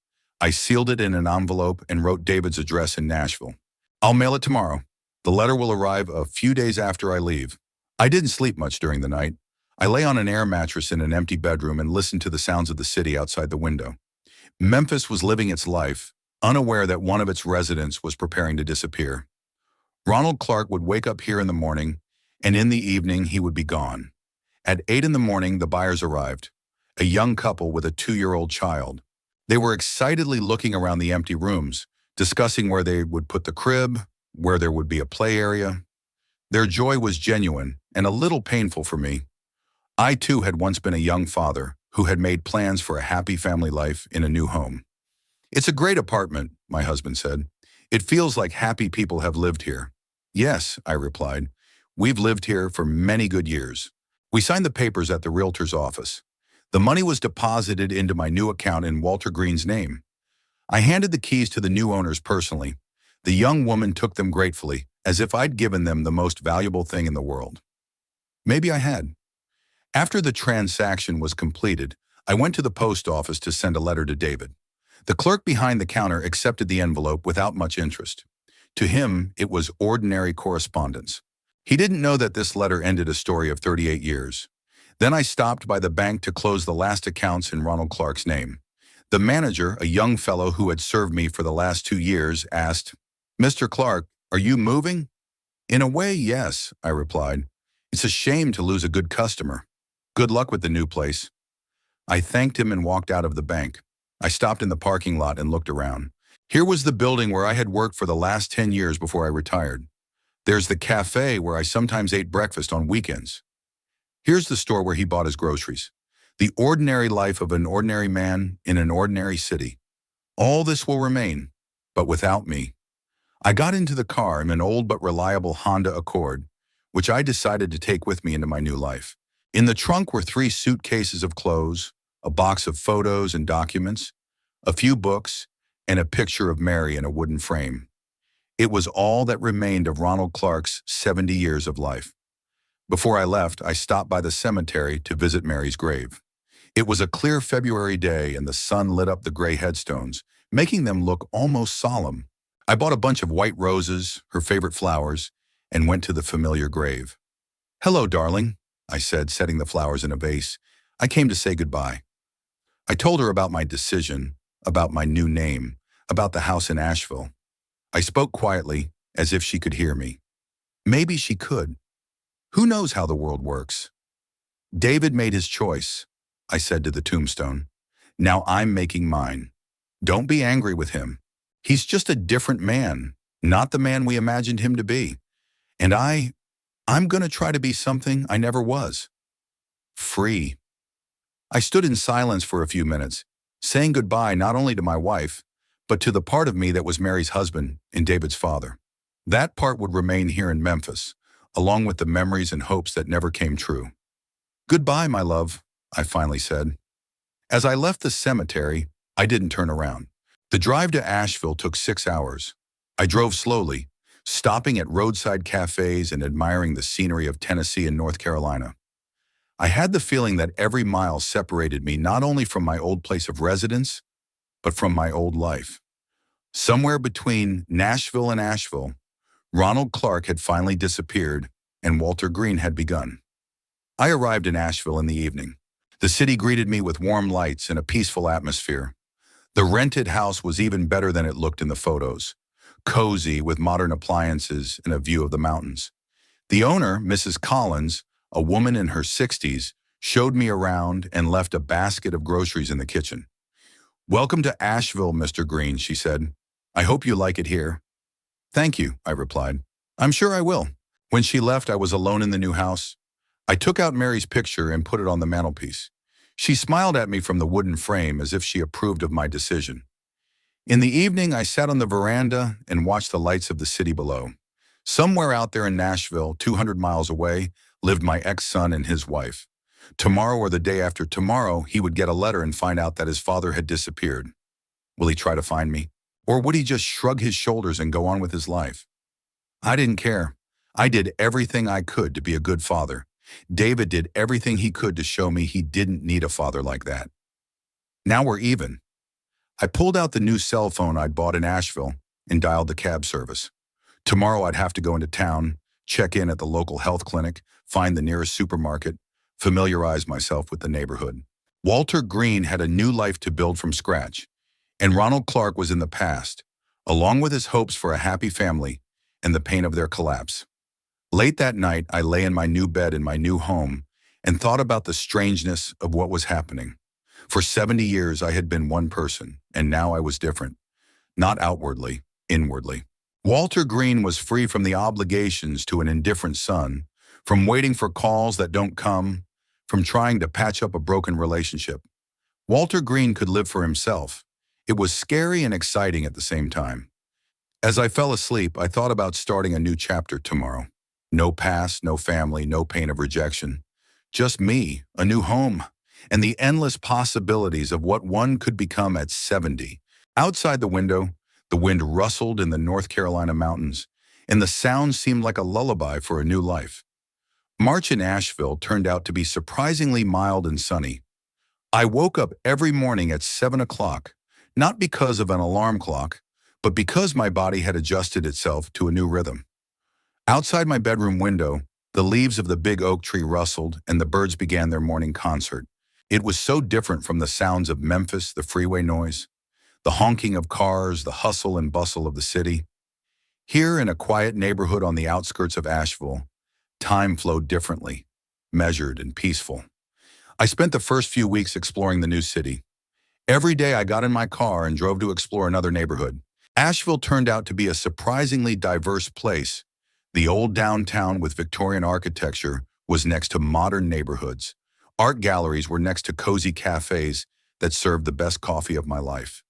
I sealed it in an envelope and wrote David's address in Nashville. I'll mail it tomorrow. The letter will arrive a few days after I leave. I didn't sleep much during the night. I lay on an air mattress in an empty bedroom and listened to the sounds of the city outside the window. Memphis was living its life, unaware that one of its residents was preparing to disappear. Ronald Clark would wake up here in the morning, and in the evening he would be gone. At 8 in the morning, the buyers arrived, a young couple with a 2-year-old child. They were excitedly looking around the empty rooms, discussing where they would put the crib, where there would be a play area. Their joy was genuine and a little painful for me. I too had once been a young father who had made plans for a happy family life in a new home. It's a great apartment, my husband said. It feels like happy people have lived here. Yes, I replied. We've lived here for many good years. We signed the papers at the realtor's office. The money was deposited into my new account in Walter Green's name. I handed the keys to the new owners personally. The young woman took them gratefully, as if I'd given them the most valuable thing in the world. Maybe I had. After the transaction was completed, I went to the post office to send a letter to David. The clerk behind the counter accepted the envelope without much interest. To him, it was ordinary correspondence. He didn't know that this letter ended a story of 38 years. Then I stopped by the bank to close the last accounts in Ronald Clark's name. The manager, a young fellow who had served me for the last 2 years, asked, "Mr. Clark, are you moving?" "In a way, yes," I replied. "It's a shame to lose a good customer. Good luck with the new place." I thanked him and walked out of the bank. I stopped in the parking lot and looked around. Here was the building where I had worked for the last 10 years before I retired. There's the cafe where I sometimes ate breakfast on weekends. Here's the store where he bought his groceries. The ordinary life of an ordinary man in an ordinary city. All this will remain, but without me. I got into the car in an old but reliable Honda Accord, which I decided to take with me into my new life. In the trunk were 3 suitcases of clothes, a box of photos and documents, a few books, and a picture of Mary in a wooden frame. It was all that remained of Ronald Clark's 70 years of life. Before I left, I stopped by the cemetery to visit Mary's grave. It was a clear February day and the sun lit up the gray headstones, making them look almost solemn. I bought a bunch of white roses, her favorite flowers, and went to the familiar grave. "Hello, darling," I said, setting the flowers in a vase. "I came to say goodbye." I told her about my decision, about my new name, about the house in Asheville. I spoke quietly, as if she could hear me. Maybe she could. Who knows how the world works? "David made his choice," I said to the tombstone. "Now I'm making mine. Don't be angry with him. He's just a different man, not the man we imagined him to be. And I'm gonna try to be something I never was. Free." I stood in silence for a few minutes, saying goodbye not only to my wife, but to the part of me that was Mary's husband and David's father. That part would remain here in Memphis, along with the memories and hopes that never came true. "Goodbye, my love," I finally said. As I left the cemetery, I didn't turn around. The drive to Asheville took 6 hours. I drove slowly, stopping at roadside cafes and admiring the scenery of Tennessee and North Carolina. I had the feeling that every mile separated me not only from my old place of residence, but from my old life. Somewhere between Nashville and Asheville, Ronald Clark had finally disappeared and Walter Green had begun. I arrived in Asheville in the evening. The city greeted me with warm lights and a peaceful atmosphere. The rented house was even better than it looked in the photos, cozy with modern appliances and a view of the mountains. The owner, Mrs. Collins, a woman in her 60s, showed me around and left a basket of groceries in the kitchen. "Welcome to Asheville, Mr. Green," she said. "I hope you like it here." "Thank you," I replied. "I'm sure I will." When she left, I was alone in the new house. I took out Mary's picture and put it on the mantelpiece. She smiled at me from the wooden frame as if she approved of my decision. In the evening, I sat on the veranda and watched the lights of the city below. Somewhere out there in Nashville, 200 miles away, lived my ex-son and his wife. Tomorrow or the day after tomorrow, he would get a letter and find out that his father had disappeared. Will he try to find me? Or would he just shrug his shoulders and go on with his life? I didn't care. I did everything I could to be a good father. David did everything he could to show me he didn't need a father like that. Now we're even. I pulled out the new cell phone I'd bought in Asheville and dialed the cab service. Tomorrow I'd have to go into town, check in at the local health clinic, find the nearest supermarket, familiarize myself with the neighborhood. Walter Green had a new life to build from scratch, and Ronald Clark was in the past, along with his hopes for a happy family and the pain of their collapse. Late that night, I lay in my new bed in my new home and thought about the strangeness of what was happening. For 70 years, I had been one person, and now I was different. Not outwardly, inwardly. Walter Green was free from the obligations to an indifferent son, from waiting for calls that don't come, from trying to patch up a broken relationship. Walter Green could live for himself. It was scary and exciting at the same time. As I fell asleep, I thought about starting a new chapter tomorrow. No past, no family, no pain of rejection. Just me, a new home, and the endless possibilities of what one could become at 70. Outside the window, the wind rustled in the North Carolina mountains, and the sound seemed like a lullaby for a new life. March in Asheville turned out to be surprisingly mild and sunny. I woke up every morning at 7 o'clock, not because of an alarm clock, but because my body had adjusted itself to a new rhythm. Outside my bedroom window, the leaves of the big oak tree rustled and the birds began their morning concert. It was so different from the sounds of Memphis, the freeway noise, the honking of cars, the hustle and bustle of the city. Here in a quiet neighborhood on the outskirts of Asheville, time flowed differently, measured and peaceful. I spent the first few weeks exploring the new city. Every day I got in my car and drove to explore another neighborhood. Asheville turned out to be a surprisingly diverse place. The old downtown with Victorian architecture was next to modern neighborhoods. Art galleries were next to cozy cafes that served the best coffee of my life.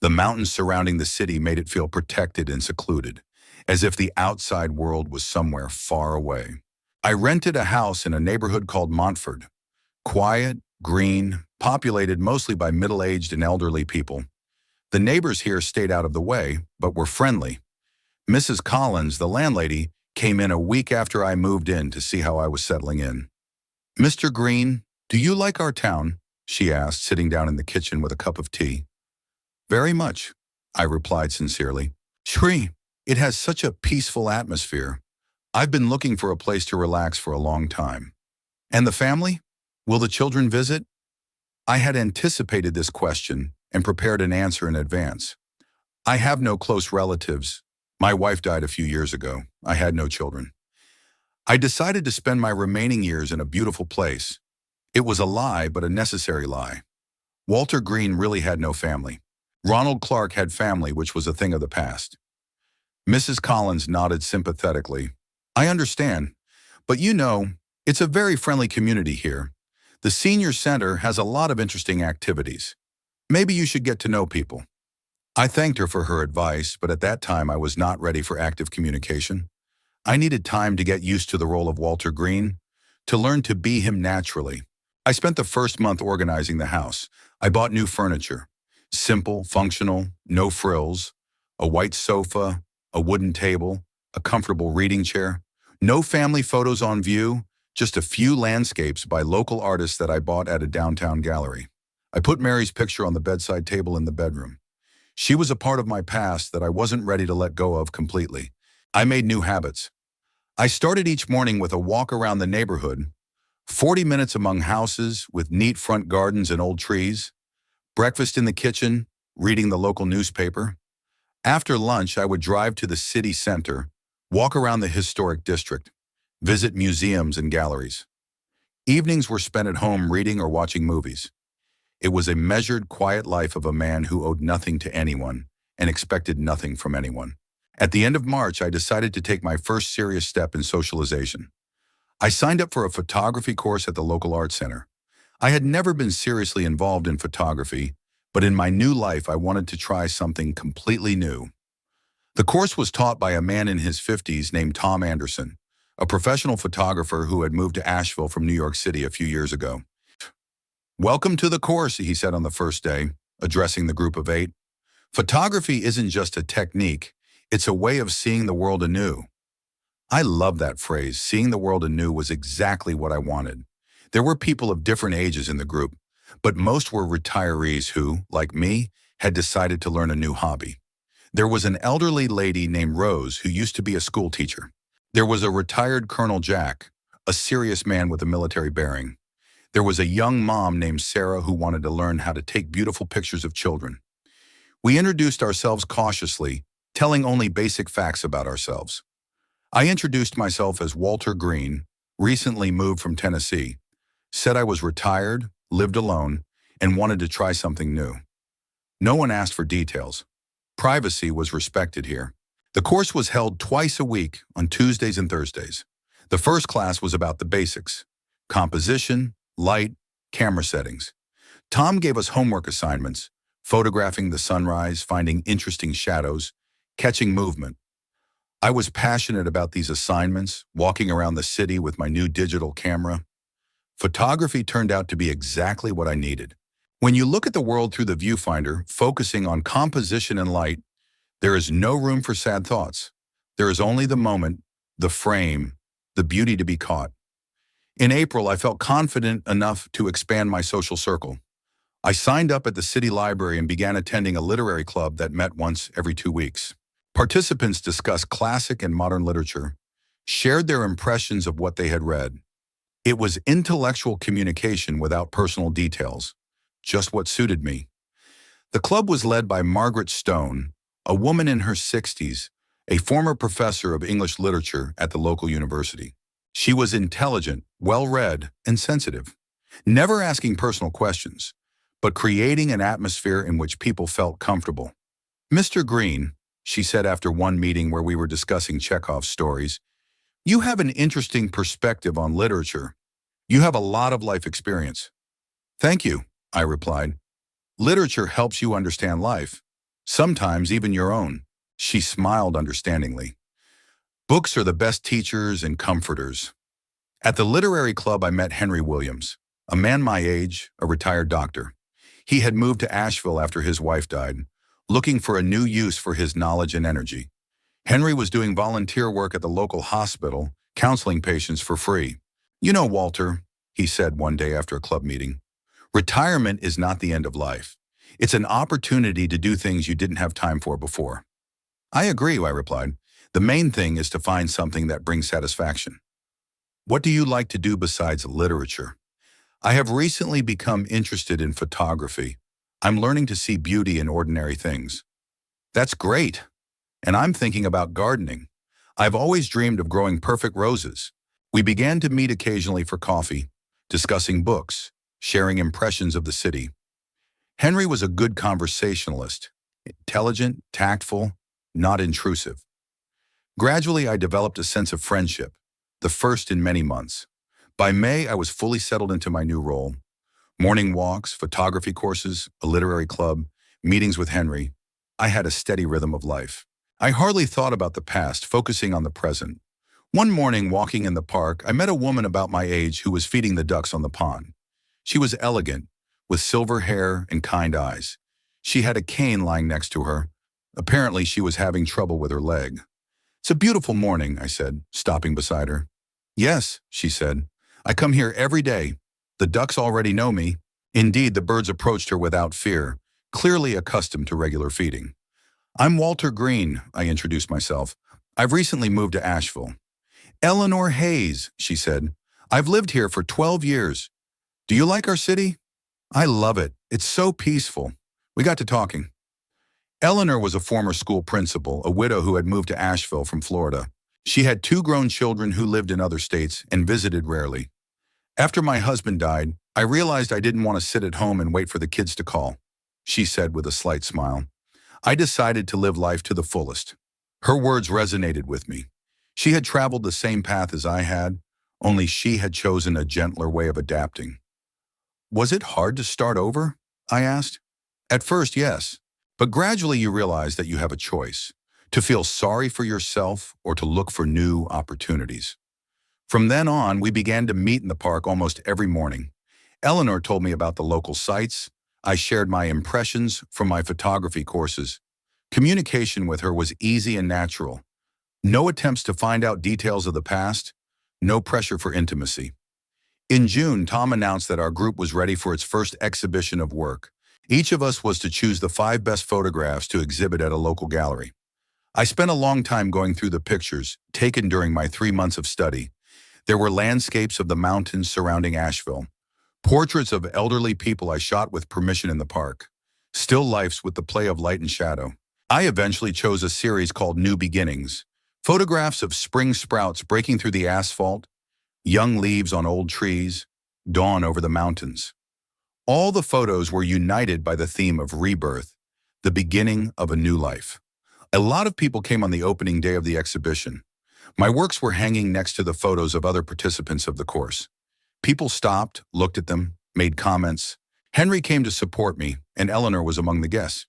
The mountains surrounding the city made it feel protected and secluded, as if the outside world was somewhere far away. I rented a house in a neighborhood called Montford. Quiet, green, populated mostly by middle-aged and elderly people. The neighbors here stayed out of the way, but were friendly. Mrs. Collins, the landlady, came in a week after I moved in to see how I was settling in. "Mr. Green, do you like our town?" she asked, sitting down in the kitchen with a cup of tea. "Very much," I replied sincerely. "Shri, it has such a peaceful atmosphere. I've been looking for a place to relax for a long time." "And the family? Will the children visit?" I had anticipated this question and prepared an answer in advance. "I have no close relatives. My wife died a few years ago. I had no children. I decided to spend my remaining years in a beautiful place. It was a lie, but a necessary lie. Walter Green really had no family. Ronald Clark had family, which was a thing of the past." Mrs. Collins nodded sympathetically. "I understand, but you know, it's a very friendly community here. The senior center has a lot of interesting activities. Maybe you should get to know people." I thanked her for her advice, but at that time I was not ready for active communication. I needed time to get used to the role of Walter Green, to learn to be him naturally. I spent the first month organizing the house. I bought new furniture. Simple, functional, no frills, a white sofa, a wooden table, a comfortable reading chair. No family photos on view, just a few landscapes by local artists that I bought at a downtown gallery. I put Mary's picture on the bedside table in the bedroom. She was a part of my past that I wasn't ready to let go of completely. I made new habits. I started each morning with a walk around the neighborhood, 40 minutes among houses with neat front gardens and old trees, breakfast in the kitchen, reading the local newspaper. After lunch, I would drive to the city center, walk around the historic district, visit museums and galleries. Evenings were spent at home reading or watching movies. It was a measured, quiet life of a man who owed nothing to anyone and expected nothing from anyone. At the end of March, I decided to take my first serious step in socialization. I signed up for a photography course at the local art center. I had never been seriously involved in photography, but in my new life, I wanted to try something completely new. The course was taught by a man in his 50s named Tom Anderson, a professional photographer who had moved to Asheville from New York City a few years ago. "Welcome to the course," he said on the first day, addressing the group of 8. "Photography isn't just a technique, it's a way of seeing the world anew." I love that phrase. Seeing the world anew was exactly what I wanted. There were people of different ages in the group, but most were retirees who, like me, had decided to learn a new hobby. There was an elderly lady named Rose who used to be a school teacher. There was a retired Colonel Jack, a serious man with a military bearing. There was a young mom named Sarah who wanted to learn how to take beautiful pictures of children. We introduced ourselves cautiously, telling only basic facts about ourselves. I introduced myself as Walter Green, recently moved from Tennessee, said I was retired, lived alone, and wanted to try something new. No one asked for details. Privacy was respected here. The course was held twice a week on Tuesdays and Thursdays. The first class was about the basics: composition, light, camera settings. Tom gave us homework assignments, photographing the sunrise, finding interesting shadows, catching movement. I was passionate about these assignments, walking around the city with my new digital camera. Photography turned out to be exactly what I needed. When you look at the world through the viewfinder, focusing on composition and light, there is no room for sad thoughts. There is only the moment, the frame, the beauty to be caught. In April, I felt confident enough to expand my social circle. I signed up at the city library and began attending a literary club that met once every 2 weeks. Participants discussed classic and modern literature, shared their impressions of what they had read. It was intellectual communication without personal details, just what suited me. The club was led by Margaret Stone, a woman in her 60s, a former professor of English literature at the local university. She was intelligent, well-read, and sensitive, never asking personal questions, but creating an atmosphere in which people felt comfortable. "Mr. Green," she said after one meeting where we were discussing Chekhov's stories, "you have an interesting perspective on literature. You have a lot of life experience." "Thank you," I replied. "Literature helps you understand life, sometimes even your own." She smiled understandingly. "Books are the best teachers and comforters." At the literary club, I met Henry Williams, a man my age, a retired doctor. He had moved to Asheville after his wife died, looking for a new use for his knowledge and energy. Henry was doing volunteer work at the local hospital, counseling patients for free. "You know, Walter," he said one day after a club meeting, "retirement is not the end of life. It's an opportunity to do things you didn't have time for before." "I agree," I replied. "The main thing is to find something that brings satisfaction." "What do you like to do besides literature?" "I have recently become interested in photography. I'm learning to see beauty in ordinary things." "That's great. And I'm thinking about gardening. I've always dreamed of growing perfect roses." We began to meet occasionally for coffee, discussing books, sharing impressions of the city. Henry was a good conversationalist, intelligent, tactful, not intrusive. Gradually, I developed a sense of friendship, the first in many months. By May, I was fully settled into my new role. Morning walks, photography courses, a literary club, meetings with Henry. I had a steady rhythm of life. I hardly thought about the past, focusing on the present. One morning, walking in the park, I met a woman about my age who was feeding the ducks on the pond. She was elegant, with silver hair and kind eyes. She had a cane lying next to her. Apparently, she was having trouble with her leg. "It's a beautiful morning," I said, stopping beside her. "Yes," she said. "I come here every day. The ducks already know me." Indeed, the birds approached her without fear, clearly accustomed to regular feeding. "I'm Walter Green," I introduced myself. "I've recently moved to Asheville." "Eleanor Hayes," she said. "I've lived here for 12 years. Do you like our city?" "I love it. It's so peaceful." We got to talking. Eleanor was a former school principal, a widow who had moved to Asheville from Florida. She had 2 grown children who lived in other states and visited rarely. "After my husband died, I realized I didn't want to sit at home and wait for the kids to call," she said with a slight smile. "I decided to live life to the fullest." Her words resonated with me. She had traveled the same path as I had, only she had chosen a gentler way of adapting. "Was it hard to start over?" I asked. "At first, yes. But gradually you realize that you have a choice, to feel sorry for yourself or to look for new opportunities." From then on, we began to meet in the park almost every morning. Eleanor told me about the local sites. I shared my impressions from my photography courses. Communication with her was easy and natural. No attempts to find out details of the past, no pressure for intimacy. In June, Tom announced that our group was ready for its first exhibition of work. Each of us was to choose the 5 best photographs to exhibit at a local gallery. I spent a long time going through the pictures, taken during my 3 months of study. There were landscapes of the mountains surrounding Asheville, portraits of elderly people I shot with permission in the park, still lifes with the play of light and shadow. I eventually chose a series called New Beginnings, photographs of spring sprouts breaking through the asphalt, young leaves on old trees, dawn over the mountains. All the photos were united by the theme of rebirth, the beginning of a new life. A lot of people came on the opening day of the exhibition. My works were hanging next to the photos of other participants of the course. People stopped, looked at them, made comments. Henry came to support me, and Eleanor was among the guests.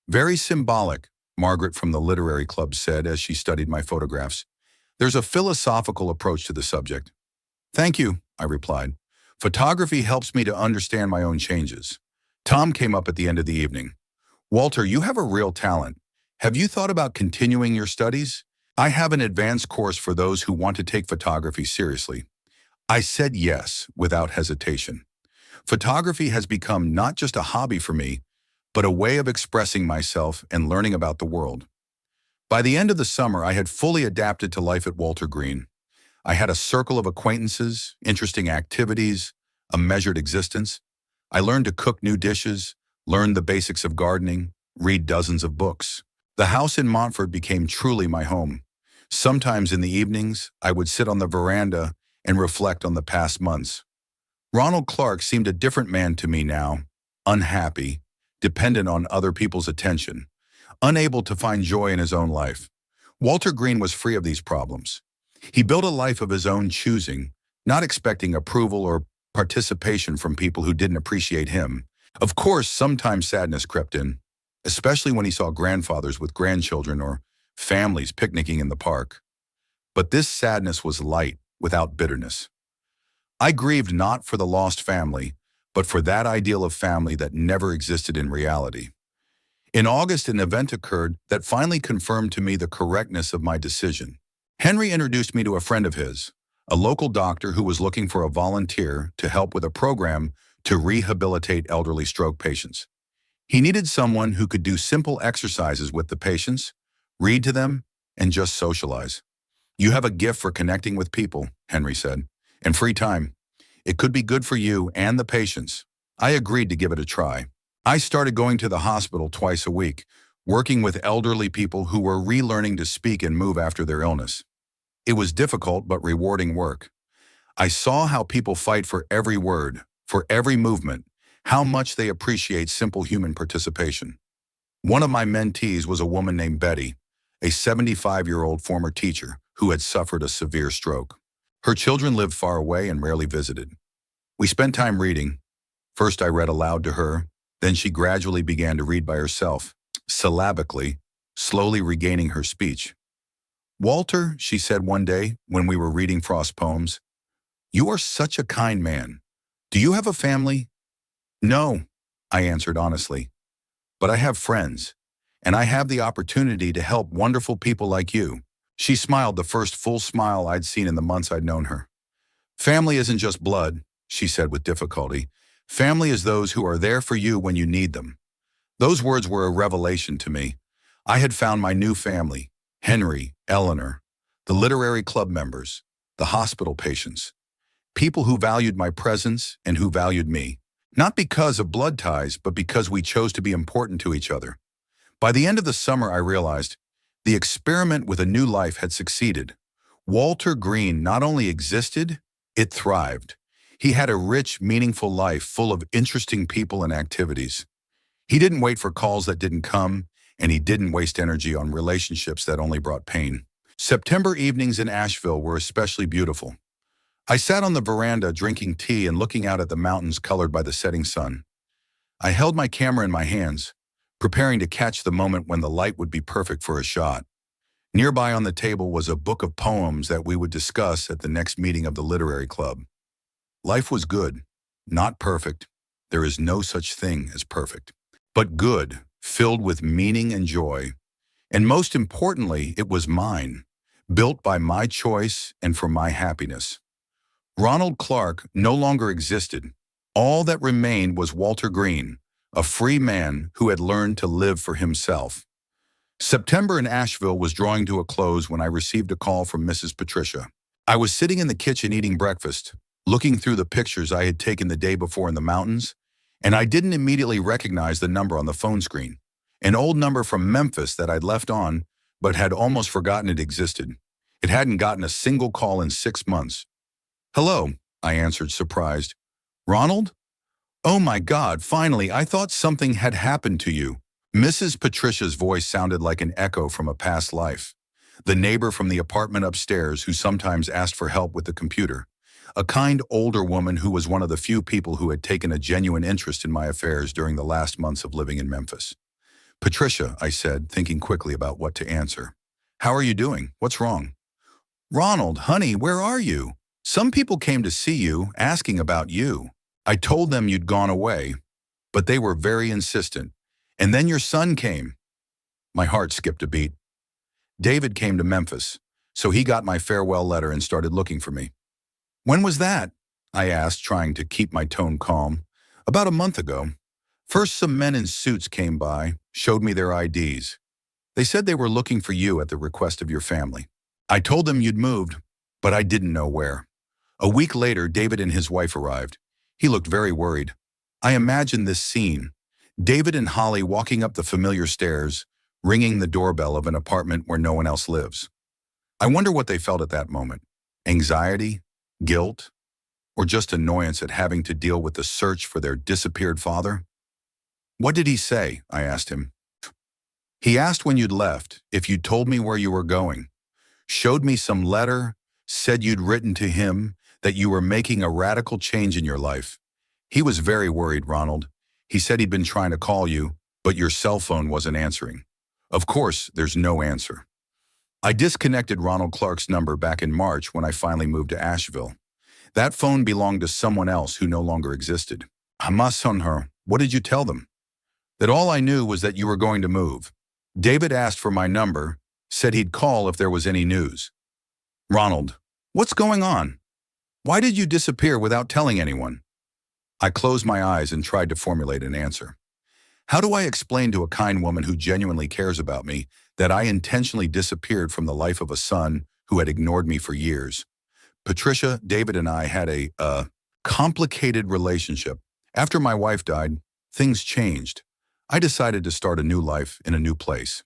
"Very symbolic," Margaret from the literary club said as she studied my photographs. "There's a philosophical approach to the subject." "Thank you," I replied. "Photography helps me to understand my own changes." Tom came up at the end of the evening. "Walter, you have a real talent. Have you thought about continuing your studies? I have an advanced course for those who want to take photography seriously." I said yes, without hesitation. Photography has become not just a hobby for me, but a way of expressing myself and learning about the world. By the end of the summer, I had fully adapted to life at Walter Green. I had a circle of acquaintances, interesting activities, a measured existence. I learned to cook new dishes, learned the basics of gardening, read dozens of books. The house in Montfort became truly my home. Sometimes in the evenings, I would sit on the veranda and reflect on the past months. Ronald Clark seemed a different man to me now, unhappy, dependent on other people's attention, unable to find joy in his own life. Walter Green was free of these problems. He built a life of his own choosing, not expecting approval or participation from people who didn't appreciate him. Of course, sometimes sadness crept in, especially when he saw grandfathers with grandchildren or families picnicking in the park. But this sadness was light, without bitterness. I grieved not for the lost family, but for that ideal of family that never existed in reality. In August, an event occurred that finally confirmed to me the correctness of my decision. Henry introduced me to a friend of his, a local doctor who was looking for a volunteer to help with a program to rehabilitate elderly stroke patients. He needed someone who could do simple exercises with the patients, read to them, and just socialize. "You have a gift for connecting with people," Henry said, "and free time. It could be good for you and the patients." I agreed to give it a try. I started going to the hospital twice a week, working with elderly people who were relearning to speak and move after their illness. It was difficult but rewarding work. I saw how people fight for every word, for every movement, how much they appreciate simple human participation. One of my mentees was a woman named Betty, a 75-year-old former teacher who had suffered a severe stroke. Her children lived far away and rarely visited. We spent time reading. First I read aloud to her, then she gradually began to read by herself, syllabically, slowly regaining her speech. "Walter," she said one day when we were reading Frost poems, "you are such a kind man. Do you have a family?" "No," I answered honestly, "but I have friends, and I have the opportunity to help wonderful people like you." She smiled, the first full smile I'd seen in the months I'd known her. "Family isn't just blood," she said with difficulty. "Family is those who are there for you when you need them." Those words were a revelation to me. I had found my new family: Henry, Eleanor, the literary club members, the hospital patients, people who valued my presence and who valued me, not because of blood ties, but because we chose to be important to each other. By the end of the summer, I realized the experiment with a new life had succeeded. Walter Green not only existed, it thrived. He had a rich, meaningful life full of interesting people and activities. He didn't wait for calls that didn't come, and he didn't waste energy on relationships that only brought pain. September evenings in Asheville were especially beautiful. I sat on the veranda drinking tea and looking out at the mountains colored by the setting sun. I held my camera in my hands, preparing to catch the moment when the light would be perfect for a shot. Nearby on the table was a book of poems that we would discuss at the next meeting of the literary club. Life was good, not perfect. There is no such thing as perfect. But good, filled with meaning and joy. And most importantly, it was mine, built by my choice and for my happiness. Ronald Clark no longer existed. All that remained was Walter Green, a free man who had learned to live for himself. September in Asheville was drawing to a close when I received a call from Mrs. Patricia. I was sitting in the kitchen eating breakfast, looking through the pictures I had taken the day before in the mountains, and I didn't immediately recognize the number on the phone screen, an old number from Memphis that I'd left on, but had almost forgotten it existed. It hadn't gotten a single call in 6 months. "Hello," I answered, surprised. "Ronald? Oh my God, finally, I thought something had happened to you." Mrs. Patricia's voice sounded like an echo from a past life. The neighbor from the apartment upstairs who sometimes asked for help with the computer. A kind older woman who was one of the few people who had taken a genuine interest in my affairs during the last months of living in Memphis. "Patricia," I said, thinking quickly about what to answer. "How are you doing? What's wrong?" "Ronald, honey, where are you? Some people came to see you, asking about you. I told them you'd gone away, but they were very insistent. And then your son came." My heart skipped a beat. "David came to Memphis, so he got my farewell letter and started looking for me." "When was that?" I asked, trying to keep my tone calm. "About a month ago. First, some men in suits came by, showed me their IDs. They said they were looking for you at the request of your family. I told them you'd moved, but I didn't know where. A week later, David and his wife arrived. He looked very worried. I imagined this scene. David and Holly walking up the familiar stairs, ringing the doorbell of an apartment where no one else lives. I wonder what they felt at that moment. Anxiety? Guilt? Or just annoyance at having to deal with the search for their disappeared father? What did he say? I asked him. He asked when you'd left, if you'd told me where you were going, showed me some letter, said you'd written to him, that you were making a radical change in your life. He was very worried, Ronald. He said he'd been trying to call you, but your cell phone wasn't answering. Of course, there's no answer. I disconnected Ronald Clark's number back in March when I finally moved to Asheville. That phone belonged to someone else who no longer existed. Hamas on her. What did you tell them? That all I knew was that you were going to move. David asked for my number, said he'd call if there was any news. Ronald, what's going on? Why did you disappear without telling anyone? I closed my eyes and tried to formulate an answer. How do I explain to a kind woman who genuinely cares about me that I intentionally disappeared from the life of a son who had ignored me for years? Patricia, David, and I had a complicated relationship. After my wife died, things changed. I decided to start a new life in a new place.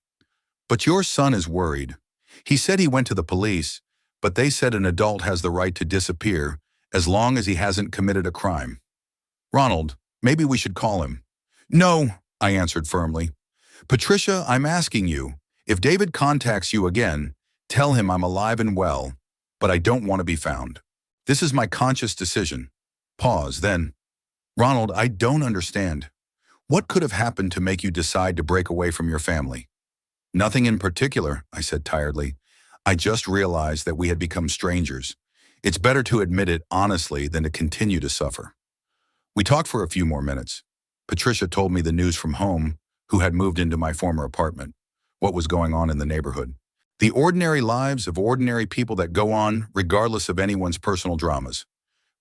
But your son is worried. He said he went to the police, but they said an adult has the right to disappear as long as he hasn't committed a crime. Ronald, maybe we should call him. No, I answered firmly. Patricia, I'm asking you, if David contacts you again, tell him I'm alive and well, but I don't want to be found. This is my conscious decision. Pause, then. Ronald, I don't understand. What could have happened to make you decide to break away from your family? Nothing in particular, I said tiredly. I just realized that we had become strangers. It's better to admit it honestly than to continue to suffer. We talked for a few more minutes. Patricia told me the news from home, who had moved into my former apartment, what was going on in the neighborhood. The ordinary lives of ordinary people that go on regardless of anyone's personal dramas.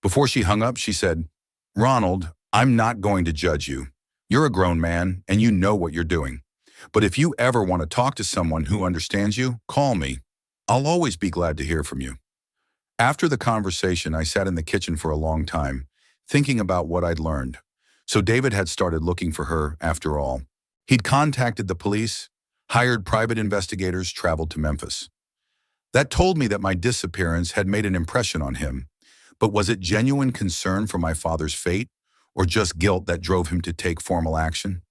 Before she hung up, she said, Ronald, I'm not going to judge you. You're a grown man and you know what you're doing. But if you ever want to talk to someone who understands you, call me. I'll always be glad to hear from you. After the conversation, I sat in the kitchen for a long time, thinking about what I'd learned. So David had started looking for her after all. He'd contacted the police, hired private investigators, traveled to Memphis. That told me that my disappearance had made an impression on him. But was it genuine concern for my father's fate, or just guilt that drove him to take formal action?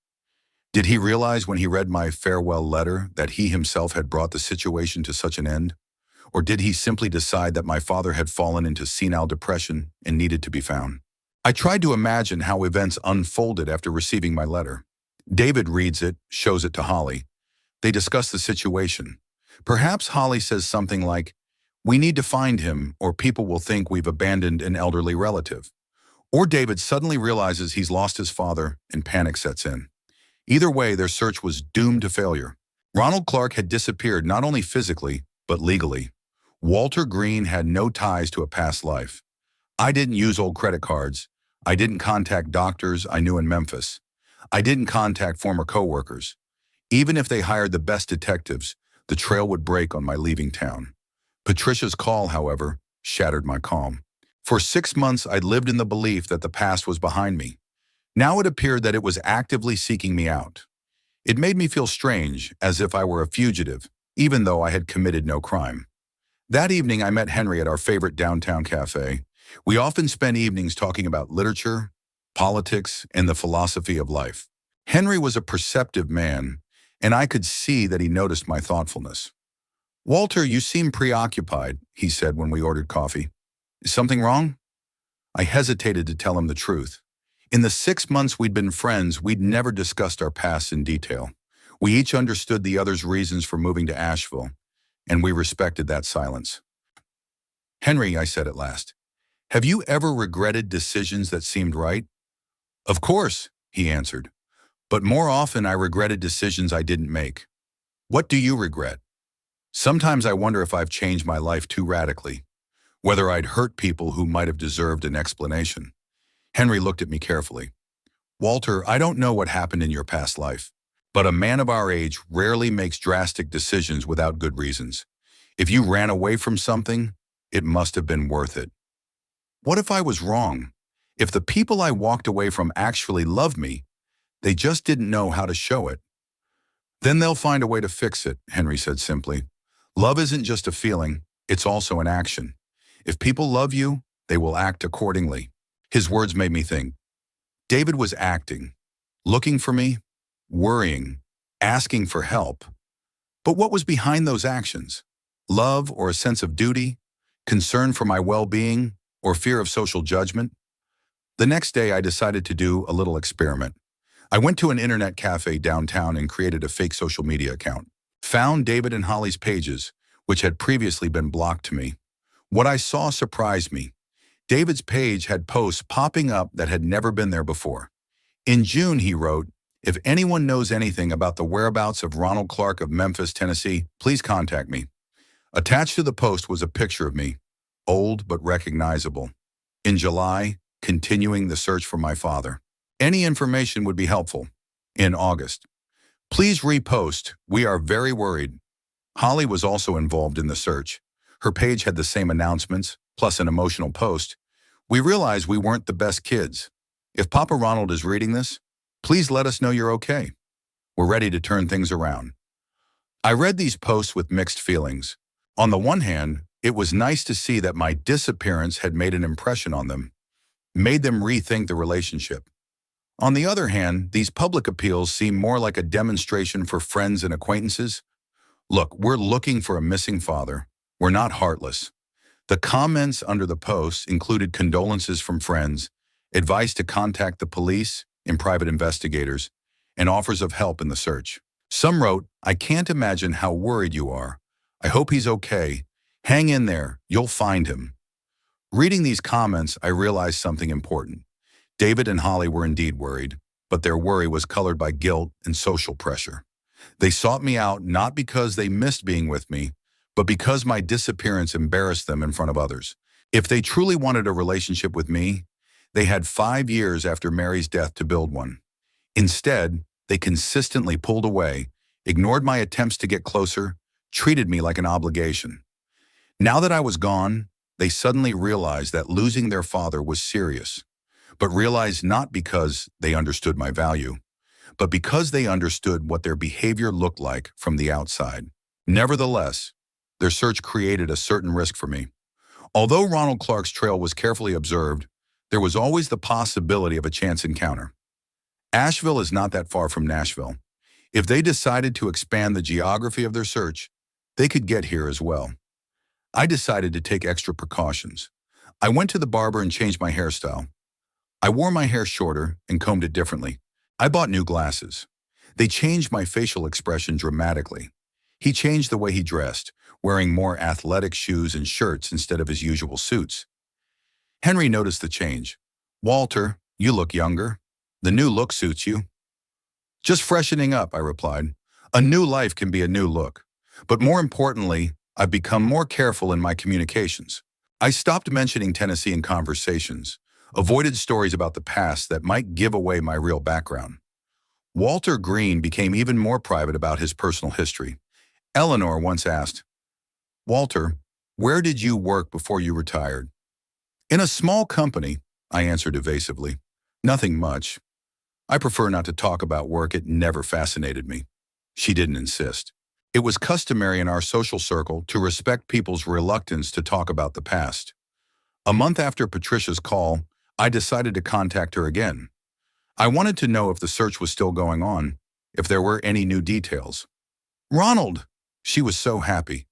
Did he realize when he read my farewell letter that he himself had brought the situation to such an end? Or did he simply decide that my father had fallen into senile depression and needed to be found? I tried to imagine how events unfolded after receiving my letter. David reads it, shows it to Holly. They discuss the situation. Perhaps Holly says something like, "We need to find him, or people will think we've abandoned an elderly relative." Or David suddenly realizes he's lost his father and panic sets in. Either way, their search was doomed to failure. Ronald Clark had disappeared not only physically, but legally. Walter Green had no ties to a past life. I didn't use old credit cards. I didn't contact doctors I knew in Memphis. I didn't contact former coworkers. Even if they hired the best detectives, the trail would break on my leaving town. Patricia's call, however, shattered my calm. For 6 months, I'd lived in the belief that the past was behind me. Now it appeared that it was actively seeking me out. It made me feel strange, as if I were a fugitive, even though I had committed no crime. That evening, I met Henry at our favorite downtown cafe. We often spent evenings talking about literature, politics, and the philosophy of life. Henry was a perceptive man, and I could see that he noticed my thoughtfulness. "Walter, you seem preoccupied," he said when we ordered coffee. "Is something wrong?" I hesitated to tell him the truth. In the 6 months we'd been friends, we'd never discussed our past in detail. We each understood the other's reasons for moving to Asheville, and we respected that silence. "Henry," I said at last, "have you ever regretted decisions that seemed right?" "Of course," he answered, "but more often I regretted decisions I didn't make." "What do you regret?" "Sometimes I wonder if I've changed my life too radically, whether I'd hurt people who might have deserved an explanation." Henry looked at me carefully. "Walter, I don't know what happened in your past life, but a man of our age rarely makes drastic decisions without good reasons. If you ran away from something, It must have been worth it. What if I was wrong? If the people I walked away from actually loved me, they just didn't know how to show it. Then they'll find a way to fix it, Henry said simply. Love isn't just a feeling, it's also an action. If people love you, they will act accordingly. His words made me think. David was acting, looking for me, worrying, asking for help. But what was behind those actions? Love or a sense of duty? Concern for my well-being or fear of social judgment? The next day, I decided to do a little experiment. I went to an internet cafe downtown and created a fake social media account. Found David and Holly's pages, which had previously been blocked to me. What I saw surprised me. David's page had posts popping up that had never been there before. In June, he wrote, "If anyone knows anything about the whereabouts of Ronald Clark of Memphis, Tennessee, please contact me." Attached to the post was a picture of me, old but recognizable. In July, continuing the search for my father. Any information would be helpful. In August, "Please repost. We are very worried." Holly was also involved in the search. Her page had the same announcements, plus an emotional post. "We realize we weren't the best kids. If Papa Ronald is reading this, please let us know you're okay. We're ready to turn things around." I read these posts with mixed feelings. On the one hand, it was nice to see that my disappearance had made an impression on them, made them rethink the relationship. On the other hand, these public appeals seem more like a demonstration for friends and acquaintances. Look, we're looking for a missing father. We're not heartless. The comments under the posts included condolences from friends, advice to contact the police and private investigators, and offers of help in the search. Some wrote, "I can't imagine how worried you are. I hope he's okay. Hang in there, you'll find him." Reading these comments, I realized something important. David and Holly were indeed worried, but their worry was colored by guilt and social pressure. They sought me out not because they missed being with me, but because my disappearance embarrassed them in front of others. If they truly wanted a relationship with me, they had 5 years after Mary's death to build one. Instead, they consistently pulled away, ignored my attempts to get closer, treated me like an obligation. Now that I was gone, they suddenly realized that losing their father was serious, but realized not because they understood my value, but because they understood what their behavior looked like from the outside. Nevertheless, their search created a certain risk for me. Although Ronald Clark's trail was carefully observed, there was always the possibility of a chance encounter. Asheville is not that far from Nashville. If they decided to expand the geography of their search, they could get here as well. I decided to take extra precautions. I went to the barber and changed my hairstyle. I wore my hair shorter and combed it differently. I bought new glasses. They changed my facial expression dramatically. He changed the way he dressed, wearing more athletic shoes and shirts instead of his usual suits. Henry noticed the change. "Walter, you look younger. The new look suits you." "Just freshening up," I replied. "A new life can be a new look. But more importantly, I've become more careful in my communications. I stopped mentioning Tennessee in conversations, avoided stories about the past that might give away my real background. Walter Green became even more private about his personal history. Eleanor once asked, "Walter, where did you work before you retired?" "In a small company," I answered evasively. "Nothing much. I prefer not to talk about work. It never fascinated me." She didn't insist. It was customary in our social circle to respect people's reluctance to talk about the past. A month after Patricia's call, I decided to contact her again. I wanted to know if the search was still going on, if there were any new details. "Ronald!" She was so happy.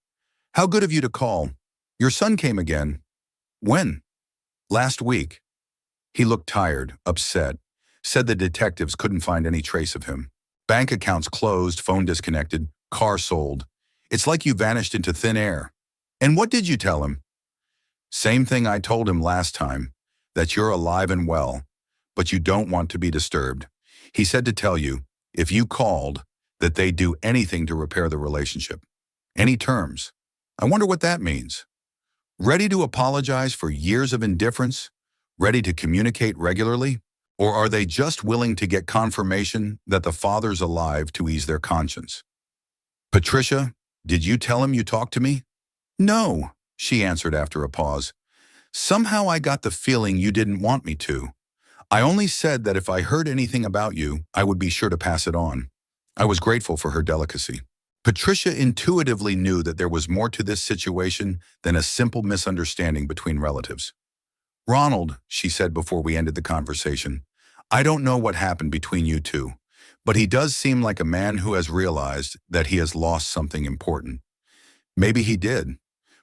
"How good of you to call. Your son came again." "When?" "Last week." He looked tired, upset, said the detectives couldn't find any trace of him. Bank accounts closed, phone disconnected, car sold. It's like you vanished into thin air. "And what did you tell him?" "Same thing I told him last time, that you're alive and well, but you don't want to be disturbed. He said to tell you, if you called, that they'd do anything to repair the relationship. Any terms. I wonder what that means. Ready to apologize for years of indifference? Ready to communicate regularly? Or are they just willing to get confirmation that the father's alive to ease their conscience?" "Patricia, did you tell him you talked to me?" "No." she answered after a pause. Somehow I got the feeling you didn't want me to. I only said that if I heard anything about you, I would be sure to pass it on. I was grateful for her delicacy. Patricia intuitively knew that there was more to this situation than a simple misunderstanding between relatives. Ronald, she said before we ended the conversation, I don't know what happened between you two, but he does seem like a man who has realized that he has lost something important. Maybe he did,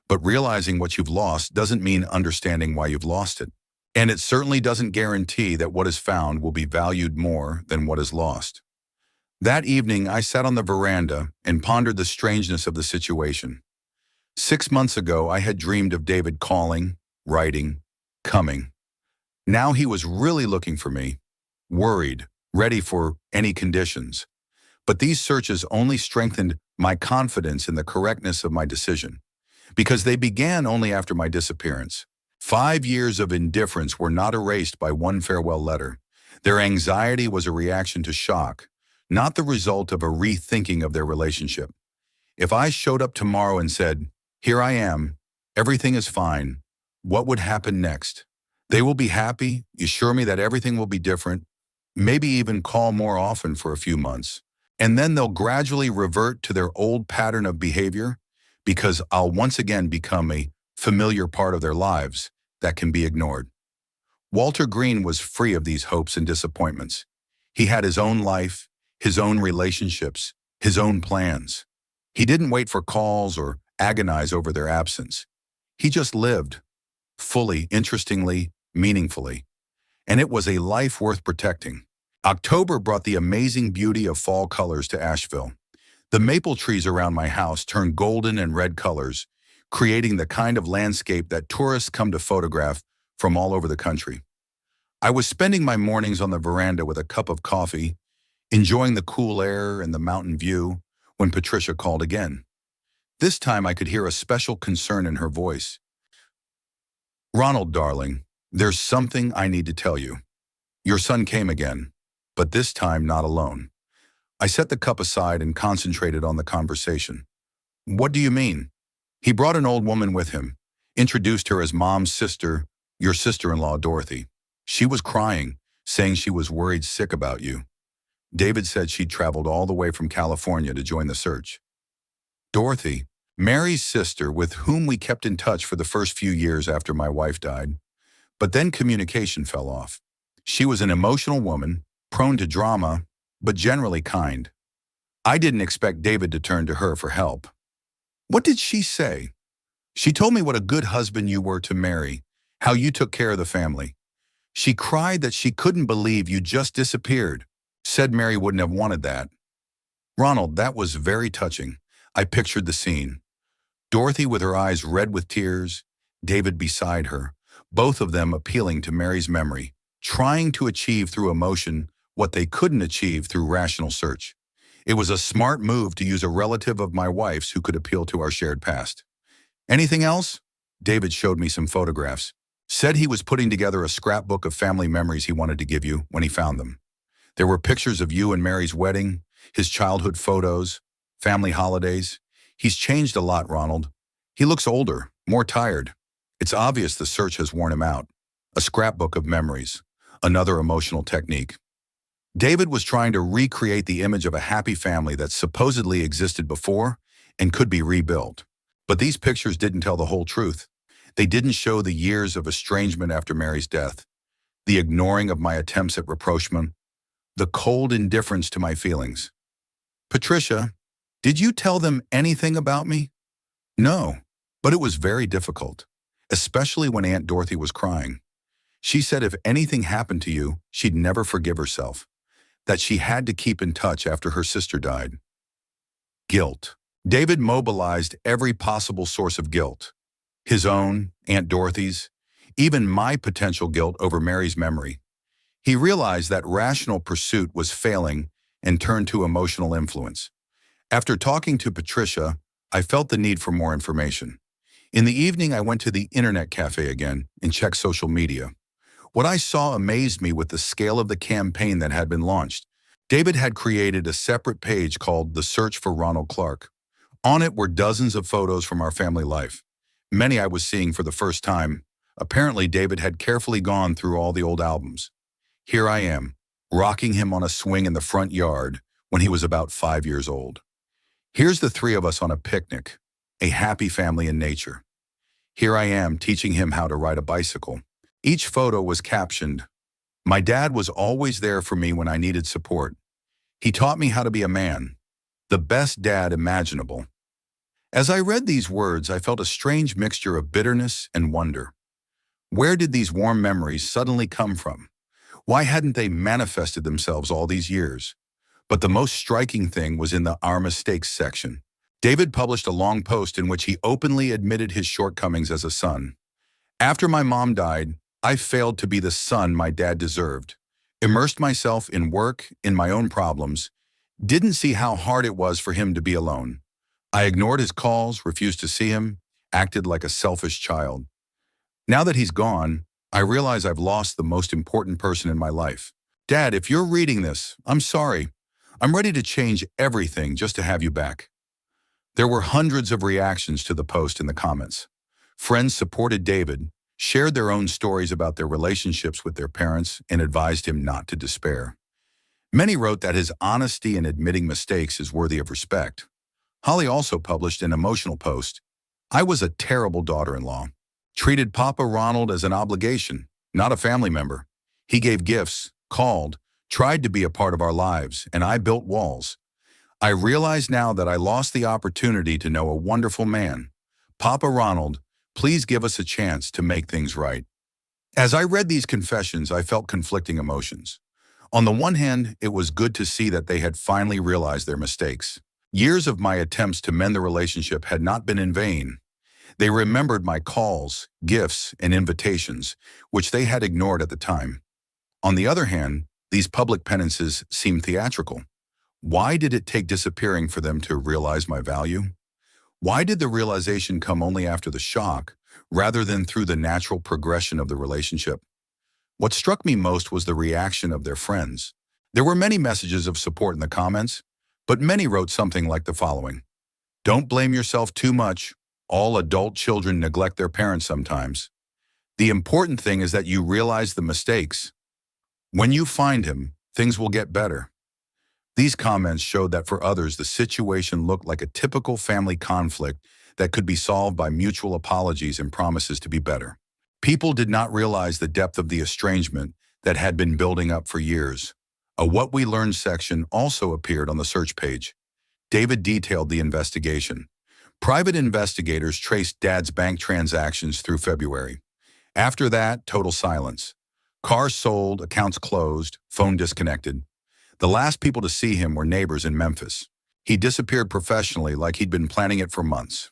but realizing what you've lost doesn't mean understanding why you've lost it. And it certainly doesn't guarantee that what is found will be valued more than what is lost. That evening, I sat on the veranda and pondered the strangeness of the situation. 6 months ago, I had dreamed of David calling, writing, coming. Now he was really looking for me, worried, ready for any conditions. But these searches only strengthened my confidence in the correctness of my decision, because they began only after my disappearance. 5 years of indifference were not erased by one farewell letter. Their anxiety was a reaction to shock, not the result of a rethinking of their relationship. If I showed up tomorrow and said, "Here I am, everything is fine," what would happen next? They will be happy, assure me that everything will be different, maybe even call more often for a few months. And then they'll gradually revert to their old pattern of behavior because I'll once again become a familiar part of their lives that can be ignored. Walter Green was free of these hopes and disappointments. He had his own life, his own relationships, his own plans. He didn't wait for calls or agonize over their absence. He just lived, fully, interestingly, meaningfully. And it was a life worth protecting. October brought the amazing beauty of fall colors to Asheville. The maple trees around my house turned golden and red colors, creating the kind of landscape that tourists come to photograph from all over the country. I was spending my mornings on the veranda with a cup of coffee, enjoying the cool air and the mountain view, when Patricia called again. This time I could hear a special concern in her voice. "Ronald, darling, there's something I need to tell you. Your son came again, but this time not alone." I set the cup aside and concentrated on the conversation. "What do you mean?" "He brought an old woman with him, introduced her as Mom's sister, your sister-in-law, Dorothy. She was crying, saying she was worried sick about you. David said she'd traveled all the way from California to join the search." Dorothy, Mary's sister, with whom we kept in touch for the first few years after my wife died. But then communication fell off. She was an emotional woman, prone to drama, but generally kind. I didn't expect David to turn to her for help. "What did she say?" "She told me what a good husband you were to Mary, how you took care of the family. She cried that she couldn't believe you just disappeared. Said Mary wouldn't have wanted that." Ronald, that was very touching. I pictured the scene. Dorothy with her eyes red with tears, David beside her, both of them appealing to Mary's memory, trying to achieve through emotion what they couldn't achieve through rational search. It was a smart move to use a relative of my wife's who could appeal to our shared past. "Anything else?" David showed me some photographs. Said he was putting together a scrapbook of family memories he wanted to give you when he found them. There were pictures of you and Mary's wedding, his childhood photos, family holidays. He's changed a lot, Ronald. He looks older, more tired. It's obvious the search has worn him out. A scrapbook of memories, another emotional technique. David was trying to recreate the image of a happy family that supposedly existed before and could be rebuilt. But these pictures didn't tell the whole truth. They didn't show the years of estrangement after Mary's death, the ignoring of my attempts at rapprochement, the cold indifference to my feelings. "Patricia, did you tell them anything about me?" "No, but it was very difficult, especially when Aunt Dorothy was crying. She said if anything happened to you, she'd never forgive herself, that she had to keep in touch after her sister died." Guilt. David mobilized every possible source of guilt. His own, Aunt Dorothy's, even my potential guilt over Mary's memory. He realized that rational pursuit was failing and turned to emotional influence. After talking to Patricia, I felt the need for more information. In the evening, I went to the internet cafe again and checked social media. What I saw amazed me with the scale of the campaign that had been launched. David had created a separate page called The Search for Ronald Clark. On it were dozens of photos from our family life. Many I was seeing for the first time. Apparently, David had carefully gone through all the old albums. Here I am, rocking him on a swing in the front yard when he was about 5 years old. Here's the three of us on a picnic, a happy family in nature. Here I am teaching him how to ride a bicycle. Each photo was captioned, "My dad was always there for me when I needed support. He taught me how to be a man, the best dad imaginable." As I read these words, I felt a strange mixture of bitterness and wonder. Where did these warm memories suddenly come from? Why hadn't they manifested themselves all these years? But the most striking thing was in the Our Mistakes section. David published a long post in which he openly admitted his shortcomings as a son. "After my mom died, I failed to be the son my dad deserved. Immersed myself in work, in my own problems, didn't see how hard it was for him to be alone. I ignored his calls, refused to see him, acted like a selfish child. Now that he's gone, I realize I've lost the most important person in my life. Dad, if you're reading this, I'm sorry. I'm ready to change everything just to have you back." There were hundreds of reactions to the post in the comments. Friends supported David, shared their own stories about their relationships with their parents, and advised him not to despair. Many wrote that his honesty in admitting mistakes is worthy of respect. Holly also published an emotional post. "I was a terrible daughter-in-law. Treated Papa Ronald as an obligation, not a family member. He gave gifts, called, tried to be a part of our lives, and I built walls. I realize now that I lost the opportunity to know a wonderful man. Papa Ronald, please give us a chance to make things right." As I read these confessions, I felt conflicting emotions. On the one hand, it was good to see that they had finally realized their mistakes. Years of my attempts to mend the relationship had not been in vain. They remembered my calls, gifts, and invitations, which they had ignored at the time. On the other hand, these public penances seemed theatrical. Why did it take disappearing for them to realize my value? Why did the realization come only after the shock, rather than through the natural progression of the relationship? What struck me most was the reaction of their friends. There were many messages of support in the comments, but many wrote something like the following: "Don't blame yourself too much. All adult children neglect their parents sometimes. The important thing is that you realize the mistakes. When you find him, things will get better." These comments showed that for others, the situation looked like a typical family conflict that could be solved by mutual apologies and promises to be better. People did not realize the depth of the estrangement that had been building up for years. A What We Learned section also appeared on the search page. David detailed the investigation. Private investigators traced Dad's bank transactions through February. After that, total silence. Cars sold, accounts closed, phone disconnected. The last people to see him were neighbors in Memphis. He disappeared professionally like he'd been planning it for months.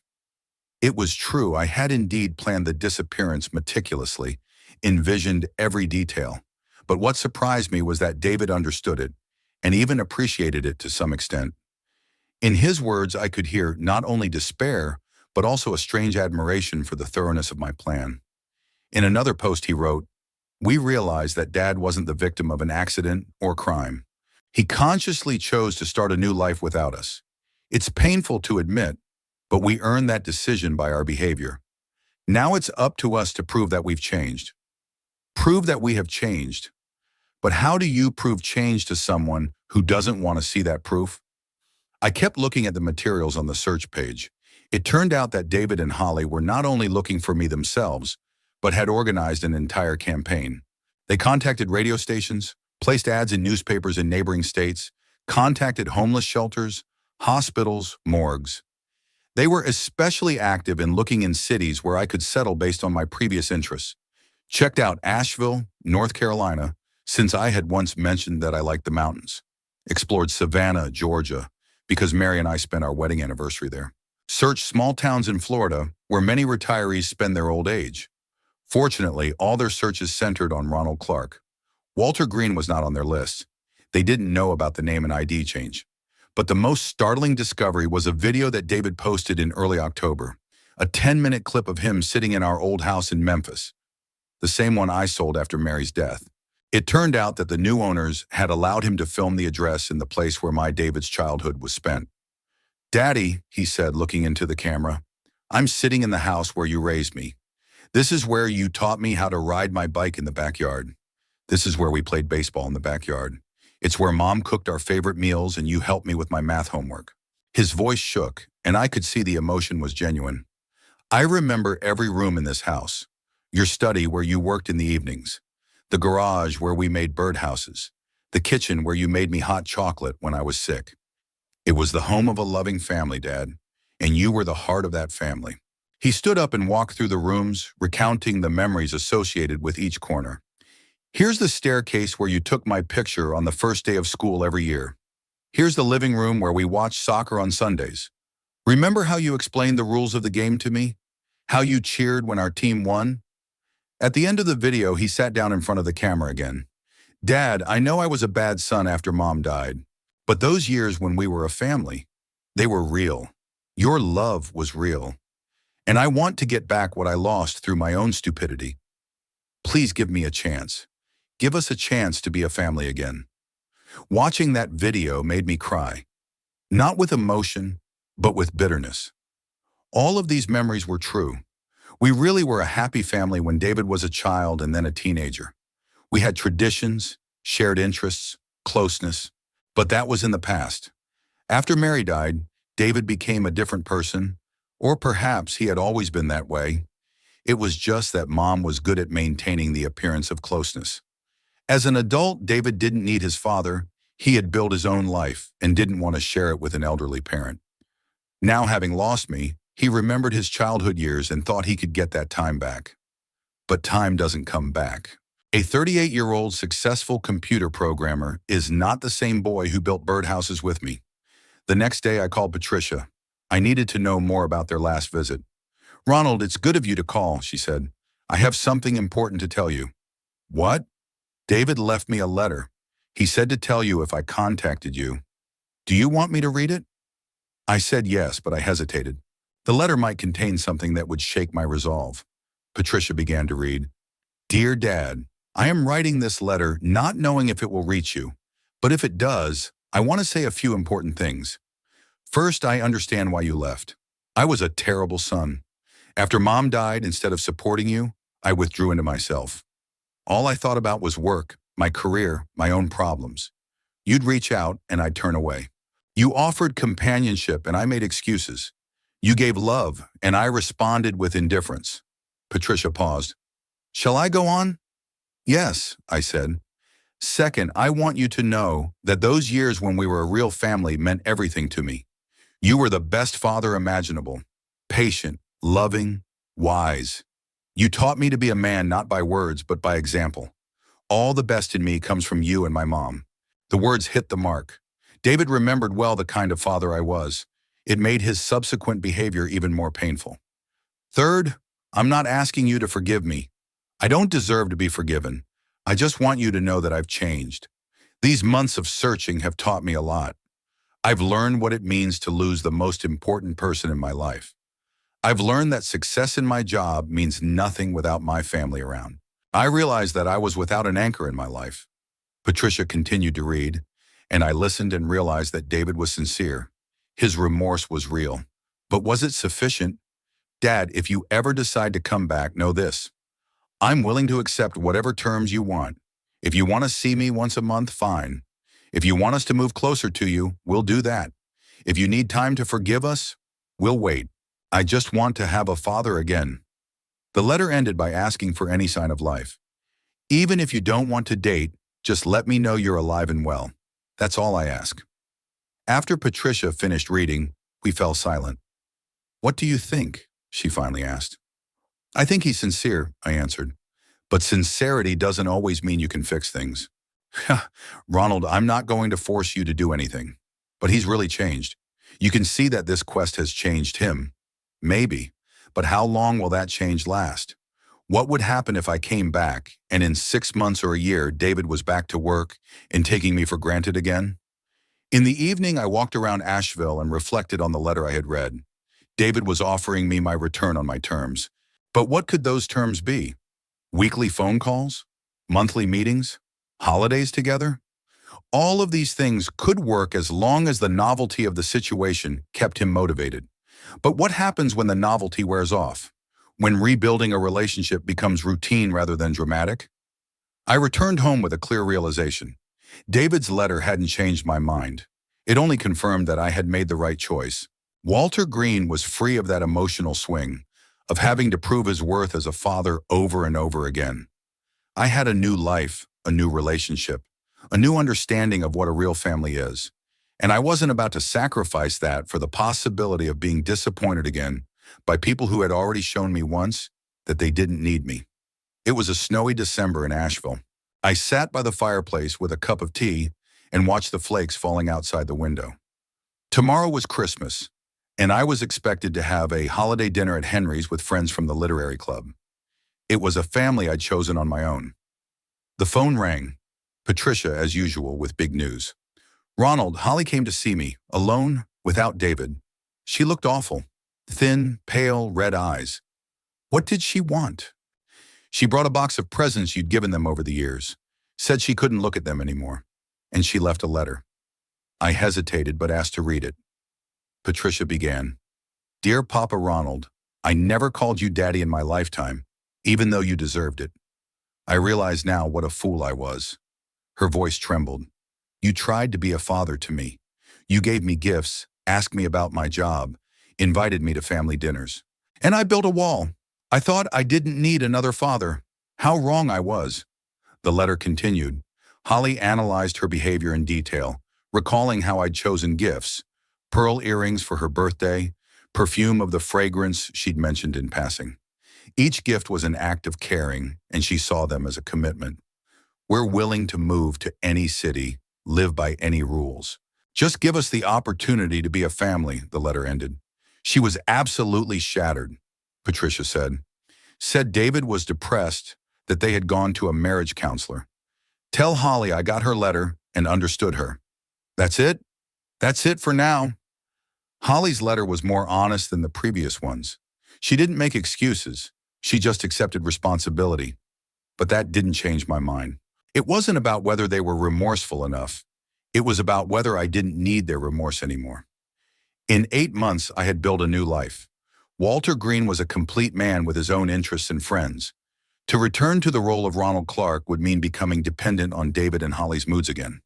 It was true, I had indeed planned the disappearance meticulously, envisioned every detail. But what surprised me was that David understood it, and even appreciated it to some extent. In his words, I could hear not only despair, but also a strange admiration for the thoroughness of my plan. In another post he wrote, "We realized that Dad wasn't the victim of an accident or crime. He consciously chose to start a new life without us. It's painful to admit, but we earned that decision by our behavior. Now it's up to us to prove that we've changed. Prove that we have changed. But how do you prove change to someone who doesn't want to see that proof?" I kept looking at the materials on the search page. It turned out that David and Holly were not only looking for me themselves, but had organized an entire campaign. They contacted radio stations, placed ads in newspapers in neighboring states, contacted homeless shelters, hospitals, morgues. They were especially active in looking in cities where I could settle based on my previous interests. Checked out Asheville, North Carolina, since I had once mentioned that I liked the mountains. Explored Savannah, Georgia, because Mary and I spent our wedding anniversary there. Searched small towns in Florida, where many retirees spend their old age. Fortunately, all their searches centered on Ronald Clark. Walter Green was not on their list. They didn't know about the name and ID change. But the most startling discovery was a video that David posted in early October, a 10-minute clip of him sitting in our old house in Memphis, the same one I sold after Mary's death. It turned out that the new owners had allowed him to film the address in the place where my David's childhood was spent. "Daddy," he said, looking into the camera, I'm sitting in the house where you raised me. This is where you taught me how to ride my bike in the backyard. This is where we played baseball in the backyard. It's where Mom cooked our favorite meals and you helped me with my math homework." His voice shook, and I could see the emotion was genuine. "I remember every room in this house. Your study where you worked in the evenings. The garage where we made birdhouses. The kitchen where you made me hot chocolate when I was sick. It was the home of a loving family, Dad, and you were the heart of that family." He stood up and walked through the rooms, recounting the memories associated with each corner. "Here's the staircase where you took my picture on the first day of school every year. Here's the living room where we watched soccer on Sundays. Remember how you explained the rules of the game to me? How you cheered when our team won?" At the end of the video, he sat down in front of the camera again. "Dad, I know I was a bad son after Mom died, but those years when we were a family, they were real. Your love was real. And I want to get back what I lost through my own stupidity. Please give me a chance. Give us a chance to be a family again." Watching that video made me cry. Not with emotion, but with bitterness. All of these memories were true. We really were a happy family when David was a child and then a teenager. We had traditions, shared interests, closeness, but that was in the past. After Mary died, David became a different person, or perhaps he had always been that way. It was just that Mom was good at maintaining the appearance of closeness. As an adult, David didn't need his father. He had built his own life and didn't want to share it with an elderly parent. Now, having lost me, he remembered his childhood years and thought he could get that time back. But time doesn't come back. A 38-year-old successful computer programmer is not the same boy who built birdhouses with me. The next day, I called Patricia. I needed to know more about their last visit. "Ronald, it's good of you to call," she said. "I have something important to tell you." "What?" "David left me a letter. He said to tell you if I contacted you. Do you want me to read it?" I said yes, but I hesitated. The letter might contain something that would shake my resolve. Patricia began to read. "Dear Dad, I am writing this letter not knowing if it will reach you, but if it does, I want to say a few important things. First, I understand why you left. I was a terrible son. After Mom died, instead of supporting you, I withdrew into myself. All I thought about was work, my career, my own problems. You'd reach out, and I'd turn away. You offered companionship, and I made excuses. You gave love, and I responded with indifference." Patricia paused. "Shall I go on?" "Yes," I said. "Second, I want you to know that those years when we were a real family meant everything to me. You were the best father imaginable, patient, loving, wise. You taught me to be a man not by words but by example. All the best in me comes from you and my mom." The words hit the mark. David remembered well the kind of father I was. It made his subsequent behavior even more painful. "Third, I'm not asking you to forgive me. I don't deserve to be forgiven. I just want you to know that I've changed. These months of searching have taught me a lot. I've learned what it means to lose the most important person in my life. I've learned that success in my job means nothing without my family around. I realized that I was without an anchor in my life." Patricia continued to read, and I listened and realized that David was sincere. His remorse was real. But was it sufficient? "Dad, if you ever decide to come back, know this. I'm willing to accept whatever terms you want. If you want to see me once a month, fine. If you want us to move closer to you, we'll do that. If you need time to forgive us, we'll wait. I just want to have a father again." The letter ended by asking for any sign of life. "Even if you don't want to date, just let me know you're alive and well. That's all I ask." After Patricia finished reading, we fell silent. "What do you think?" she finally asked. "I think he's sincere," I answered. "But sincerity doesn't always mean you can fix things." "Ronald, I'm not going to force you to do anything. But he's really changed. You can see that this quest has changed him. Maybe. But how long will that change last? What would happen if I came back, and in 6 months or a year, David was back to work and taking me for granted again?" In the evening, I walked around Asheville and reflected on the letter I had read. David was offering me my return on my terms. But what could those terms be? Weekly phone calls? Monthly meetings? Holidays together? All of these things could work as long as the novelty of the situation kept him motivated. But what happens when the novelty wears off? When rebuilding a relationship becomes routine rather than dramatic? I returned home with a clear realization. David's letter hadn't changed my mind. It only confirmed that I had made the right choice. Walter Green was free of that emotional swing, of having to prove his worth as a father over and over again. I had a new life, a new relationship, a new understanding of what a real family is. And I wasn't about to sacrifice that for the possibility of being disappointed again by people who had already shown me once that they didn't need me. It was a snowy December in Asheville. I sat by the fireplace with a cup of tea and watched the flakes falling outside the window. Tomorrow was Christmas, and I was expected to have a holiday dinner at Henry's with friends from the literary club. It was a family I'd chosen on my own. The phone rang. Patricia, as usual, with big news. "Ronald, Holly came to see me, alone, without David. She looked awful. Thin, pale, red eyes. What did she want?" "She brought a box of presents you'd given them over the years. Said she couldn't look at them anymore. And she left a letter." I hesitated but asked to read it. Patricia began. "Dear Papa Ronald, I never called you Daddy in my lifetime, even though you deserved it. I realize now what a fool I was." Her voice trembled. "You tried to be a father to me. You gave me gifts, asked me about my job, invited me to family dinners. And I built a wall. I thought I didn't need another father. How wrong I was." The letter continued. Holly analyzed her behavior in detail, recalling how I'd chosen gifts, pearl earrings for her birthday, perfume of the fragrance she'd mentioned in passing. Each gift was an act of caring, and she saw them as a commitment. "We're willing to move to any city, live by any rules. Just give us the opportunity to be a family," the letter ended. She was absolutely shattered, Patricia said. Said David was depressed, that they had gone to a marriage counselor. "Tell Holly I got her letter and understood her. That's it? That's it for now." Holly's letter was more honest than the previous ones. She didn't make excuses. She just accepted responsibility. But that didn't change my mind. It wasn't about whether they were remorseful enough. It was about whether I didn't need their remorse anymore. In 8 months, I had built a new life. Walter Green was a complete man with his own interests and friends. To return to the role of Ronald Clark would mean becoming dependent on David and Holly's moods again.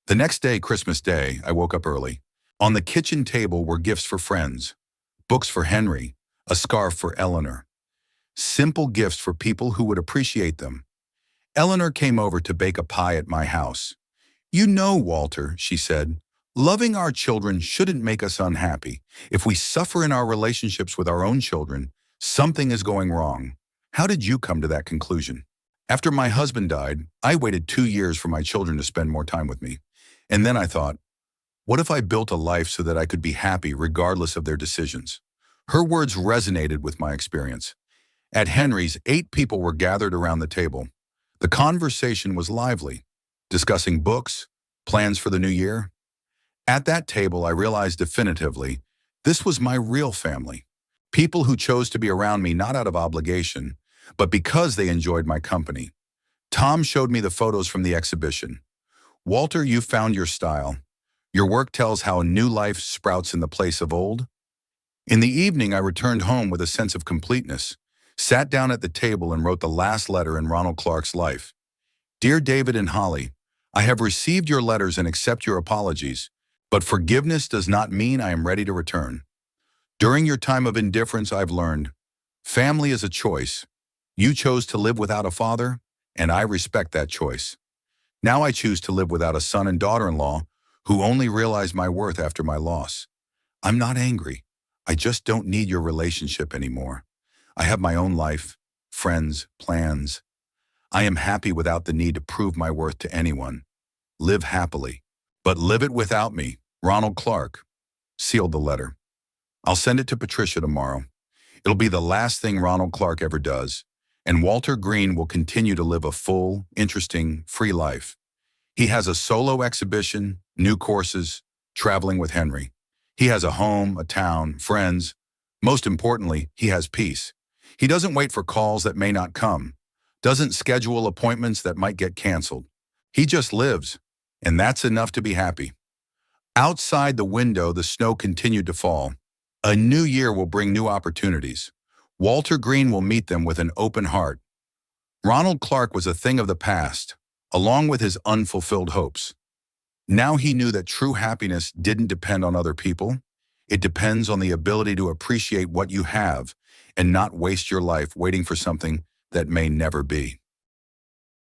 The next day, Christmas Day, I woke up early. On the kitchen table were gifts for friends, books for Henry, a scarf for Eleanor. Simple gifts for people who would appreciate them. Eleanor came over to bake a pie at my house. "You know, Walter," she said, "loving our children shouldn't make us unhappy. If we suffer in our relationships with our own children, something is going wrong. How did you come to that conclusion?" After my husband died, I waited 2 years for my children to spend more time with me. And then I thought, what if I built a life so that I could be happy regardless of their decisions? Her words resonated with my experience. At Henry's, 8 people were gathered around the table. The conversation was lively, discussing books, plans for the new year. At that table, I realized definitively, this was my real family. People who chose to be around me not out of obligation, but because they enjoyed my company. Tom showed me the photos from the exhibition. "Walter, you found your style. Your work tells how a new life sprouts in the place of old." In the evening, I returned home with a sense of completeness, sat down at the table and wrote the last letter in Ronald Clark's life. "Dear David and Holly, I have received your letters and accept your apologies, but forgiveness does not mean I am ready to return. During your time of indifference, I've learned, family is a choice. You chose to live without a father, and I respect that choice. Now I choose to live without a son and daughter-in-law who only realized my worth after my loss. I'm not angry. I just don't need your relationship anymore. I have my own life, friends, plans. I am happy without the need to prove my worth to anyone. Live happily, but live it without me. Ronald Clark." Sealed the letter. "I'll send it to Patricia tomorrow. It'll be the last thing Ronald Clark ever does, and Walter Green will continue to live a full, interesting, free life. He has a solo exhibition, new courses, traveling with Henry. He has a home, a town, friends. Most importantly, he has peace. He doesn't wait for calls that may not come, doesn't schedule appointments that might get canceled. He just lives, and that's enough to be happy." Outside the window, the snow continued to fall. A new year will bring new opportunities. Walter Green will meet them with an open heart. Ronald Clark was a thing of the past, along with his unfulfilled hopes. Now he knew that true happiness didn't depend on other people. It depends on the ability to appreciate what you have and not waste your life waiting for something that may never be.